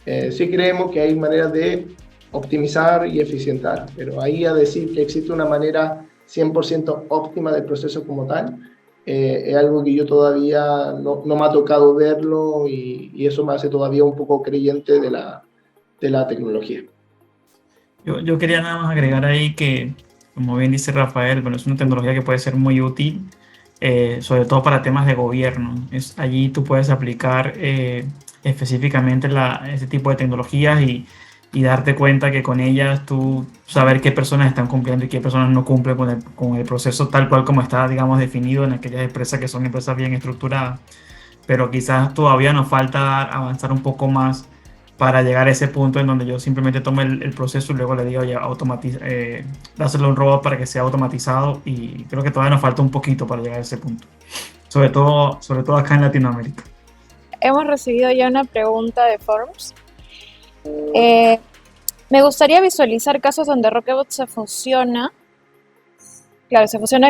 Sí creemos que hay maneras de optimizar y eficientar, pero ahí a decir que existe una manera 100% óptima del proceso como tal, es algo que yo todavía no me ha tocado verlo y eso me hace todavía un poco creyente de la tecnología. Yo quería nada más agregar ahí que, como bien dice Rafael, bueno, es una tecnología que puede ser muy útil, sobre todo para temas de gobierno. Allí tú puedes aplicar específicamente ese tipo de tecnologías y darte cuenta que con ellas tú saber qué personas están cumpliendo y qué personas no cumplen con el proceso tal cual como está, digamos, definido en aquellas empresas que son empresas bien estructuradas. Pero quizás todavía nos falta avanzar un poco más para llegar a ese punto en donde yo simplemente tome el proceso y luego le digo, ya, dárselo a un robot para que sea automatizado, y creo que todavía nos falta un poquito para llegar a ese punto, sobre todo acá en Latinoamérica. Hemos recibido ya una pregunta de Forms. Me gustaría visualizar casos donde Rocketbot se fusiona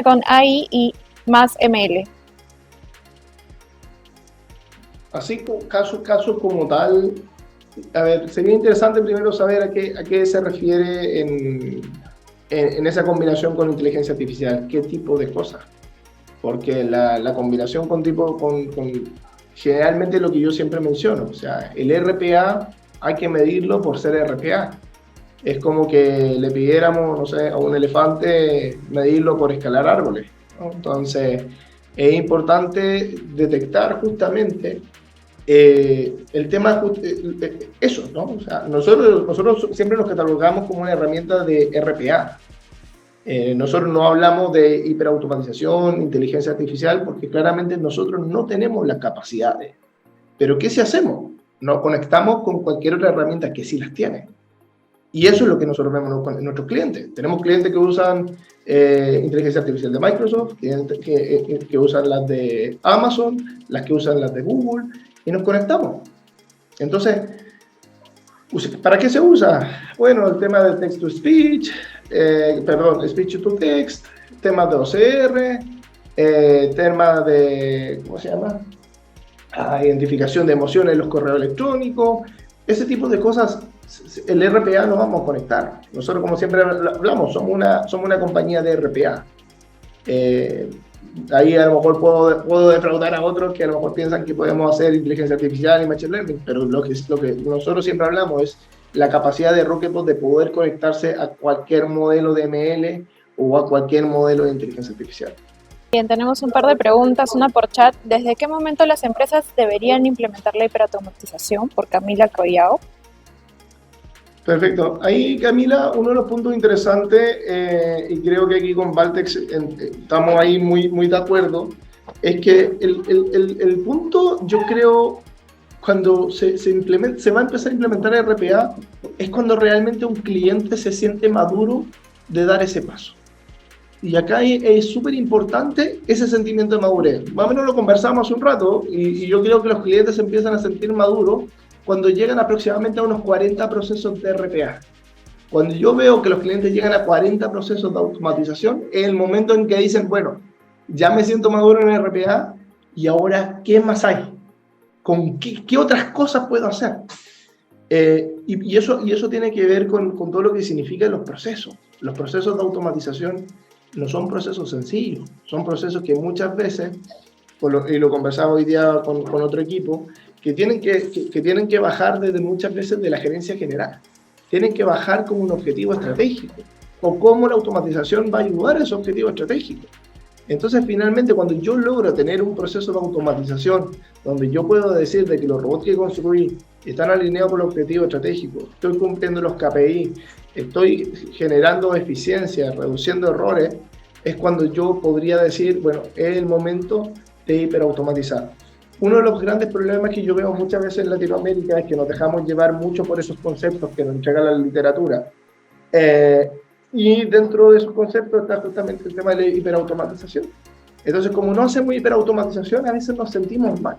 con AI y más ML. Así, caso como tal, a ver, sería interesante primero saber a qué se refiere en esa combinación con inteligencia artificial, qué tipo de cosas. Porque la combinación con generalmente lo que yo siempre menciono, o sea, el RPA hay que medirlo por ser RPA. Es como que le pidiéramos, no sé, a un elefante medirlo por escalar árboles, ¿no? Entonces, es importante detectar justamente el tema, eso, ¿no? O sea, nosotros siempre nos catalogamos como una herramienta de RPA. Nosotros no hablamos de hiperautomatización, inteligencia artificial, porque claramente nosotros no tenemos las capacidades. Pero ¿qué sí hacemos? Nos conectamos con cualquier otra herramienta que sí las tiene. Y eso es lo que nosotros vemos en nuestros clientes. Tenemos clientes que usan inteligencia artificial de Microsoft, que usan las de Amazon, las que usan las de Google, y nos conectamos. Entonces, ¿para qué se usa? Bueno, el tema de text to speech, speech to text, temas de OCR, temas de, ¿cómo se llama? Identificación de emociones en los correos electrónicos, ese tipo de cosas. El RPA nos vamos a conectar. Nosotros, como siempre hablamos, somos una compañía de RPA. Ahí a lo mejor puedo defraudar a otros que a lo mejor piensan que podemos hacer inteligencia artificial y machine learning, pero lo que nosotros siempre hablamos es la capacidad de Rocketbot de poder conectarse a cualquier modelo de ML o a cualquier modelo de inteligencia artificial. Bien, tenemos un par de preguntas, una por chat. ¿Desde qué momento las empresas deberían implementar la hiperautomatización? Por Camila Collao. Perfecto. Ahí, Camila, uno de los puntos interesantes, y creo que aquí con Valtex estamos ahí muy de acuerdo, es que el punto, yo creo, cuando se va a empezar a implementar el RPA, es cuando realmente un cliente se siente maduro de dar ese paso. Y acá es súper importante ese sentimiento de madurez. Más o menos lo conversamos hace un rato, y yo creo que los clientes se empiezan a sentir maduros cuando llegan aproximadamente a unos 40 procesos de RPA. Cuando yo veo que los clientes llegan a 40 procesos de automatización, es el momento en que dicen, bueno, ya me siento maduro en el RPA, y ahora, ¿qué más hay? ¿Con qué otras cosas puedo hacer? Y eso tiene que ver con todo lo que significan los procesos. Los procesos de automatización no son procesos sencillos, son procesos que muchas veces, y lo conversaba hoy día con otro equipo, que tienen que bajar desde muchas veces de la gerencia general. Tienen que bajar como un objetivo estratégico, o cómo la automatización va a ayudar a ese objetivo estratégico. Entonces, finalmente, cuando yo logro tener un proceso de automatización, donde yo puedo decir de que los robots que construí están alineados con el objetivo estratégico, estoy cumpliendo los KPI, estoy generando eficiencia, reduciendo errores, es cuando yo podría decir, bueno, es el momento de hiperautomatizar. Uno de los grandes problemas que yo veo muchas veces en Latinoamérica es que nos dejamos llevar mucho por esos conceptos que nos entrega la literatura. Y dentro de esos conceptos está justamente el tema de la hiperautomatización. Entonces, como no hacemos hiperautomatización, a veces nos sentimos mal,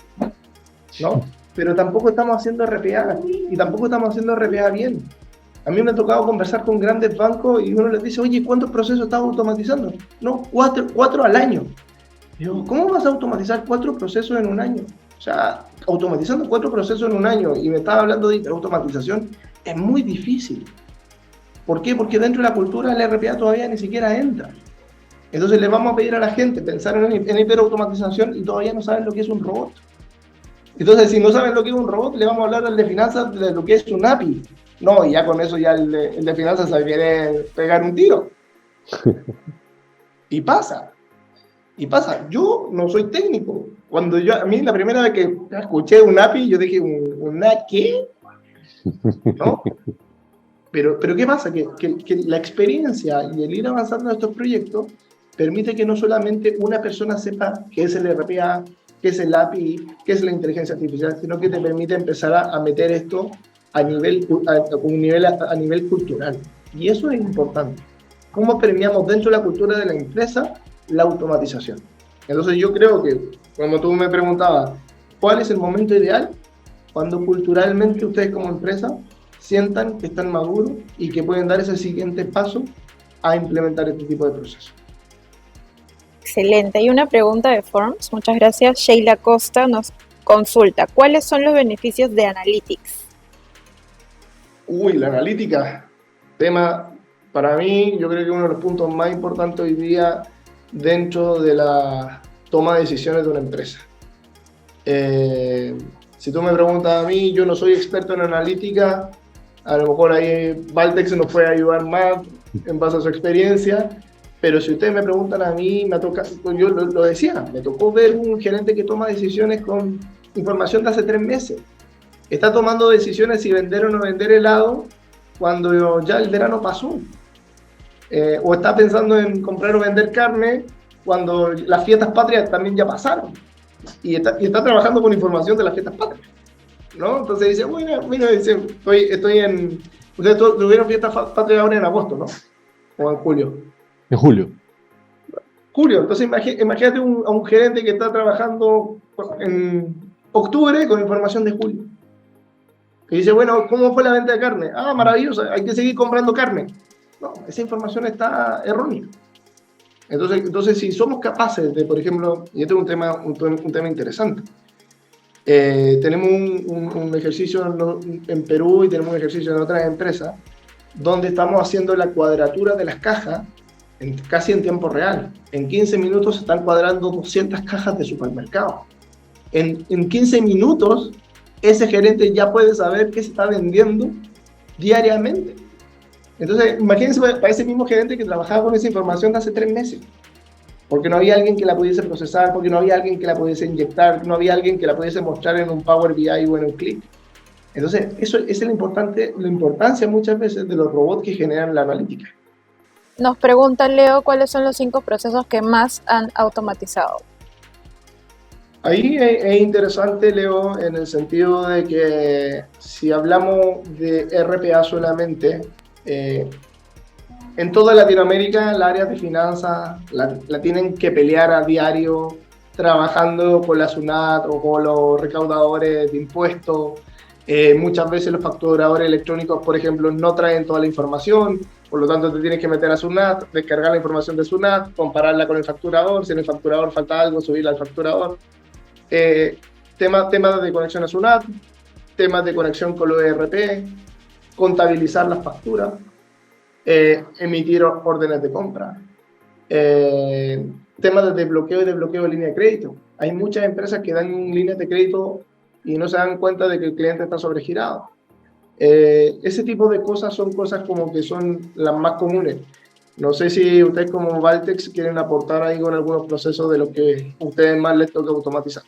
¿no? Pero tampoco estamos haciendo RPA, y tampoco estamos haciendo RPA bien. A mí me ha tocado conversar con grandes bancos y uno les dice, oye, ¿cuántos procesos estás automatizando? No, cuatro al año. Digo, ¿cómo vas a automatizar 4 procesos en un año? O sea, automatizando 4 procesos en un año, y me estaba hablando de hiperautomatización, es muy difícil. ¿Por qué? Porque dentro de la cultura del RPA todavía ni siquiera entra. Entonces le vamos a pedir a la gente pensar en hiperautomatización y todavía no saben lo que es un robot. Entonces, si no saben lo que es un robot, le vamos a hablar al de finanzas de lo que es un API. No, y ya con eso ya el de finanzas se quiere pegar un tiro. Y pasa. Yo no soy técnico. A mí la primera vez que escuché un API, yo dije, ¿una qué? ¿No? Pero ¿qué pasa? Que la experiencia y el ir avanzando en estos proyectos permite que no solamente una persona sepa qué es el RPA, qué es el API, qué es la inteligencia artificial, sino que te permite empezar a meter esto a nivel cultural. Y eso es importante. ¿Cómo premiamos dentro de la cultura de la empresa la automatización? Entonces yo creo que, como tú me preguntabas, ¿cuál es el momento ideal? Cuando culturalmente ustedes como empresa sientan que están maduros y que pueden dar ese siguiente paso a implementar este tipo de procesos. Excelente. Hay una pregunta de Forms. Muchas gracias. Sheila Costa nos consulta. ¿Cuáles son los beneficios de Analytics? La analítica. Tema, para mí, yo creo que uno de los puntos más importantes hoy día dentro de la toma de decisiones de una empresa. Si tú me preguntas a mí, yo no soy experto en analítica. A lo mejor ahí Valtex nos puede ayudar más en base a su experiencia, pero si ustedes me preguntan a mí, yo lo decía, me tocó ver un gerente que toma decisiones con información de hace 3 meses. Está tomando decisiones si vender o no vender helado cuando ya el verano pasó. O está pensando en comprar o vender carne cuando las fiestas patrias también ya pasaron. Y está trabajando con información de las fiestas patrias. ¿no? Entonces dice, bueno, mira, dice, estoy en... Ustedes tuvieron fiesta patria ahora en agosto, ¿no? O en julio. En julio. Julio, entonces imagínate a un gerente que está trabajando en octubre con información de julio. Y dice, bueno, ¿cómo fue la venta de carne? Ah, maravilloso, hay que seguir comprando carne. No, esa información está errónea. Entonces si somos capaces de, por ejemplo, y este es un tema interesante, tenemos un ejercicio en Perú y tenemos un ejercicio en otras empresas donde estamos haciendo la cuadratura de las cajas casi en tiempo real. En 15 minutos se están cuadrando 200 cajas de supermercado. En 15 minutos ese gerente ya puede saber qué se está vendiendo diariamente. Entonces, imagínense para ese mismo gerente que trabajaba con esa información de hace 3 meses. Porque no había alguien que la pudiese procesar, porque no había alguien que la pudiese inyectar, no había alguien que la pudiese mostrar en un Power BI o en un Click. Entonces, eso es la importancia muchas veces de los robots que generan la analítica. Nos pregunta Leo cuáles son los 5 procesos que más han automatizado. Ahí es interesante, Leo, en el sentido de que si hablamos de RPA solamente, en toda Latinoamérica, el área de finanzas la tienen que pelear a diario, trabajando con la SUNAT o con los recaudadores de impuestos. Muchas veces los facturadores electrónicos, por ejemplo, no traen toda la información, por lo tanto te tienes que meter a SUNAT, descargar la información de SUNAT, compararla con el facturador, si en el facturador falta algo, subirla al facturador. Temas de conexión a SUNAT, temas de conexión con los ERP, contabilizar las facturas, emitir órdenes de compra, temas de desbloqueo y desbloqueo de línea de crédito. Hay muchas empresas que dan líneas de crédito y no se dan cuenta de que el cliente está sobregirado. Ese tipo de cosas son cosas como que son las más comunes. No sé si ustedes como Valtex quieren aportar ahí con algunos procesos de lo que a ustedes más les toca automatizar.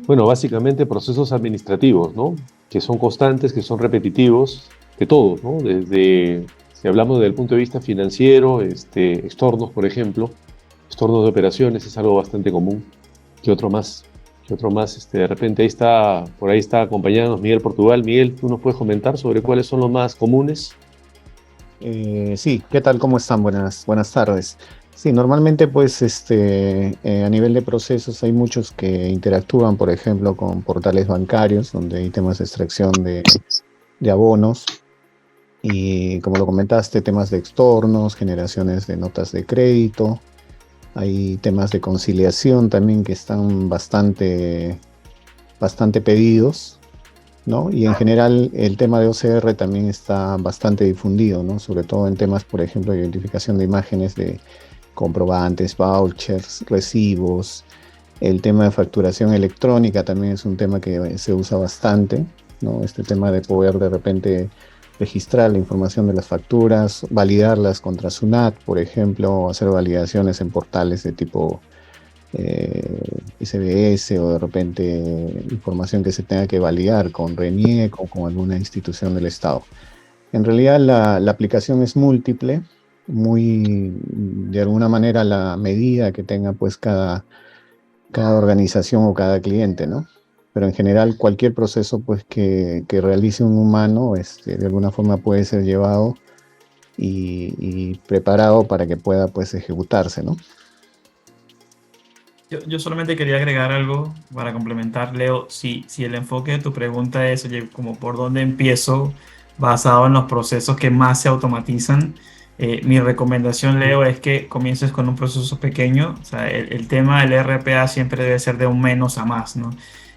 Bueno, básicamente procesos administrativos, ¿no? Que son constantes, que son repetitivos, de todos, ¿no? Desde, si hablamos desde el punto de vista financiero, extornos, por ejemplo, extornos de operaciones es algo bastante común. ¿Qué otro más? De repente por ahí está acompañándonos Miguel Portugal. Miguel, ¿tú nos puedes comentar sobre cuáles son los más comunes? Sí, ¿qué tal? ¿Cómo están? Buenas tardes. Sí, normalmente pues a nivel de procesos hay muchos que interactúan, por ejemplo, con portales bancarios, donde hay temas de extracción de abonos y, como lo comentaste, temas de extornos, generaciones de notas de crédito. Hay temas de conciliación también que están bastante pedidos, ¿no? Y en general el tema de OCR también está bastante difundido, ¿no? Sobre todo en temas, por ejemplo, de identificación de imágenes de comprobantes, vouchers, recibos. El tema de facturación electrónica también es un tema que se usa bastante, ¿no? Este tema de poder de repente registrar la información de las facturas, validarlas contra SUNAT, por ejemplo, hacer validaciones en portales de tipo SBS o de repente información que se tenga que validar con RENIEC o con alguna institución del Estado. En realidad la aplicación es múltiple, de alguna manera a la medida que tenga pues cada organización o cada cliente, ¿no? Pero en general cualquier proceso pues que realice un humano de alguna forma puede ser llevado y preparado para que pueda pues ejecutarse, ¿no? Yo solamente quería agregar algo para complementar, Leo. Si el enfoque de tu pregunta es, oye, como por dónde empiezo, basado en los procesos que más se automatizan, mi recomendación, Leo, es que comiences con un proceso pequeño. O sea, el tema del RPA siempre debe ser de un menos a más, ¿no?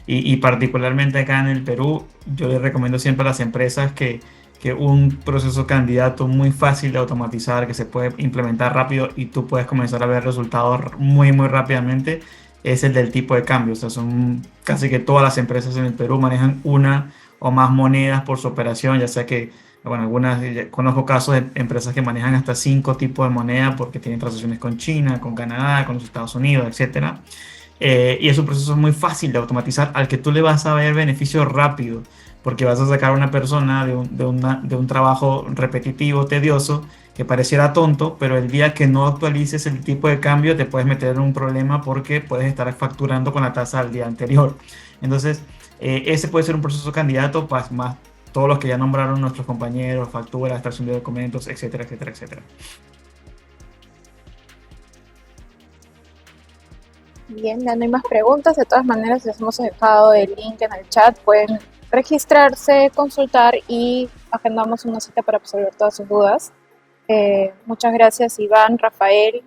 Y particularmente acá en el Perú, yo les recomiendo siempre a las empresas que un proceso candidato muy fácil de automatizar, que se puede implementar rápido y tú puedes comenzar a ver resultados muy, muy rápidamente, es el del tipo de cambio. O sea, son casi que todas las empresas en el Perú manejan una o más monedas por su operación, ya sea que, bueno, conozco casos de empresas que manejan hasta 5 tipos de moneda porque tienen transacciones con China, con Canadá, con los Estados Unidos, etcétera. Y es un proceso muy fácil de automatizar al que tú le vas a ver beneficio rápido, porque vas a sacar a una persona de un trabajo repetitivo, tedioso, que pareciera tonto, pero el día que no actualices el tipo de cambio te puedes meter en un problema porque puedes estar facturando con la tasa del día anterior. Entonces, Ese puede ser un proceso candidato para más todos los que ya nombraron nuestros compañeros, factura, extracción de documentos, etcétera, etcétera, etcétera. Bien, ya no hay más preguntas. De todas maneras, les hemos dejado el link en el chat. Pueden registrarse, consultar y agendamos una cita para resolver todas sus dudas. Muchas gracias, Iván, Rafael.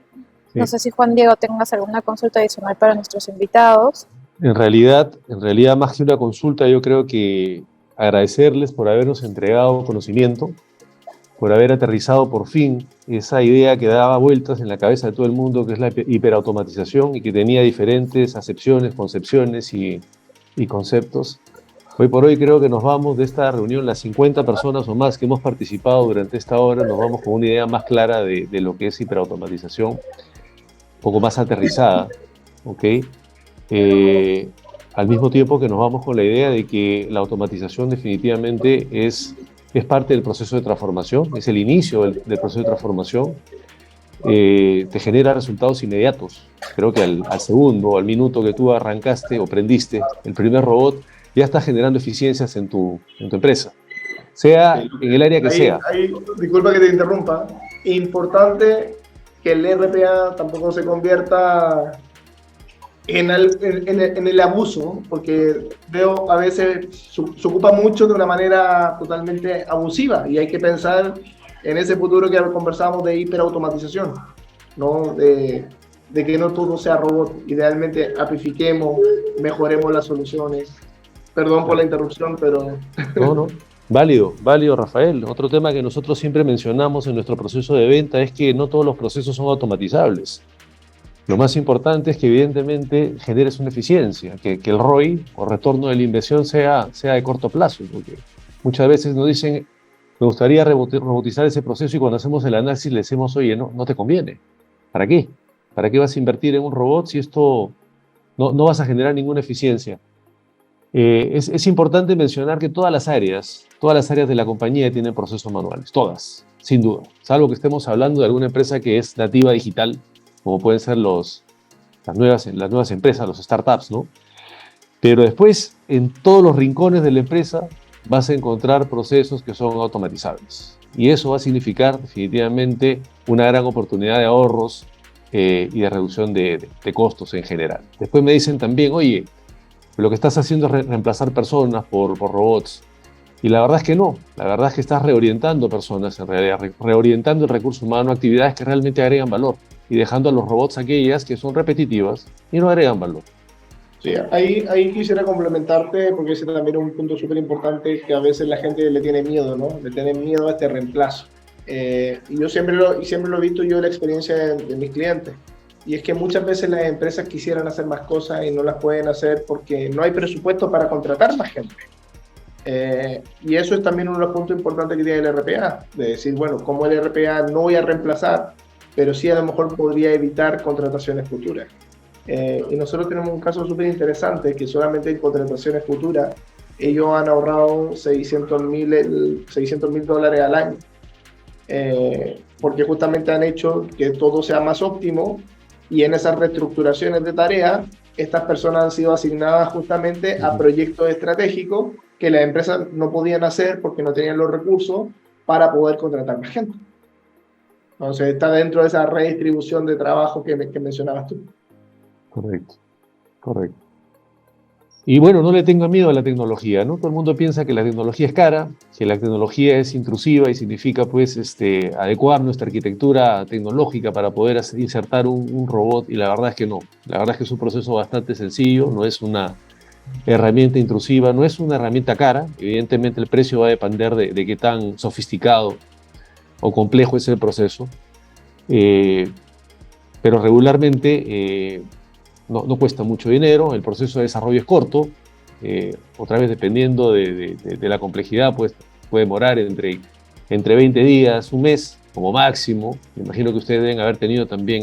No sé si Juan Diego tengas alguna consulta adicional para nuestros invitados. En realidad, más que una consulta, yo creo que agradecerles por habernos entregado conocimiento, por haber aterrizado por fin esa idea que daba vueltas en la cabeza de todo el mundo, que es la hiperautomatización y que tenía diferentes acepciones, concepciones y conceptos. Hoy por hoy creo que nos vamos de esta reunión, las 50 personas o más que hemos participado durante esta hora, nos vamos con una idea más clara de lo que es hiperautomatización, un poco más aterrizada, ¿ok? Al mismo tiempo que nos vamos con la idea de que la automatización definitivamente es parte del proceso de transformación, es el inicio del proceso de transformación, te genera resultados inmediatos. Creo que al segundo, al minuto que tú arrancaste o prendiste el primer robot, ya estás generando eficiencias en tu empresa, sea en el área que sea. Disculpa que te interrumpa, importante que el RPA tampoco se convierta en el abuso, porque veo a veces se ocupa mucho de una manera totalmente abusiva y hay que pensar en ese futuro que conversábamos de hiperautomatización, ¿no? De que no todo sea robot, idealmente apifiquemos, mejoremos las soluciones. Perdón por la interrupción, pero... No. Válido, Rafael. Otro tema que nosotros siempre mencionamos en nuestro proceso de venta es que no todos los procesos son automatizables. Lo más importante es que evidentemente generes una eficiencia, que el ROI o retorno de la inversión sea de corto plazo, porque muchas veces nos dicen, me gustaría robotizar ese proceso y cuando hacemos el análisis le decimos, oye, no te conviene. ¿Para qué? ¿Para qué vas a invertir en un robot si esto no vas a generar ninguna eficiencia? Es importante mencionar que todas las áreas de la compañía tienen procesos manuales, todas, sin duda, salvo que estemos hablando de alguna empresa que es nativa digital, como pueden ser las nuevas empresas, los startups, ¿no? Pero después, en todos los rincones de la empresa, vas a encontrar procesos que son automatizables. Y eso va a significar definitivamente una gran oportunidad de ahorros y de reducción de costos en general. Después me dicen también, oye, lo que estás haciendo es reemplazar personas por robots. Y la verdad es que no, la verdad es que estás reorientando personas, en realidad, reorientando el recurso humano a actividades que realmente agregan valor y dejando a los robots aquellas que son repetitivas y no agregan valor. Sí, ahí quisiera complementarte porque ese también es un punto súper importante que a veces la gente le tiene miedo, ¿no? Le tiene miedo a este reemplazo. Y yo siempre lo he visto yo en la experiencia de mis clientes. Y es que muchas veces las empresas quisieran hacer más cosas y no las pueden hacer porque no hay presupuesto para contratar más gente. Y eso es también uno de los puntos importantes que tiene el RPA, de decir, bueno, como el RPA no voy a reemplazar, pero sí a lo mejor podría evitar contrataciones futuras. Y nosotros tenemos un caso súper interesante que solamente en contrataciones futuras ellos han ahorrado $600,000 al año, porque justamente han hecho que todo sea más óptimo y en esas reestructuraciones de tareas estas personas han sido asignadas justamente a proyectos estratégicos que las empresas no podían hacer porque no tenían los recursos para poder contratar más gente. Entonces está dentro de esa redistribución de trabajo que mencionabas tú. Correcto. Y bueno, no le tenga miedo a la tecnología, ¿no? Todo el mundo piensa que la tecnología es cara, que la tecnología es intrusiva y significa pues adecuar nuestra arquitectura tecnológica para poder insertar un robot, y la verdad es que no. La verdad es que es un proceso bastante sencillo, no es una herramienta intrusiva, no es una herramienta cara. Evidentemente el precio va a depender de qué tan sofisticado o complejo es el proceso, pero regularmente no cuesta mucho dinero, el proceso de desarrollo es corto, otra vez dependiendo de la complejidad, pues puede demorar entre 20 días, un mes como máximo. Me imagino que ustedes deben haber tenido también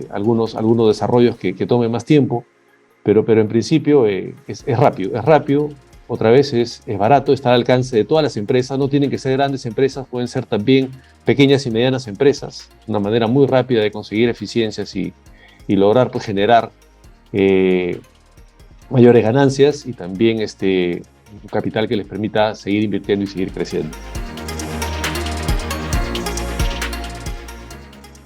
algunos desarrollos que tomen más tiempo, pero en principio es rápido, otra vez es barato, está al alcance de todas las empresas, no tienen que ser grandes empresas, pueden ser también pequeñas y medianas empresas, una manera muy rápida de conseguir eficiencias y lograr pues generar mayores ganancias y también un capital que les permita seguir invirtiendo y seguir creciendo.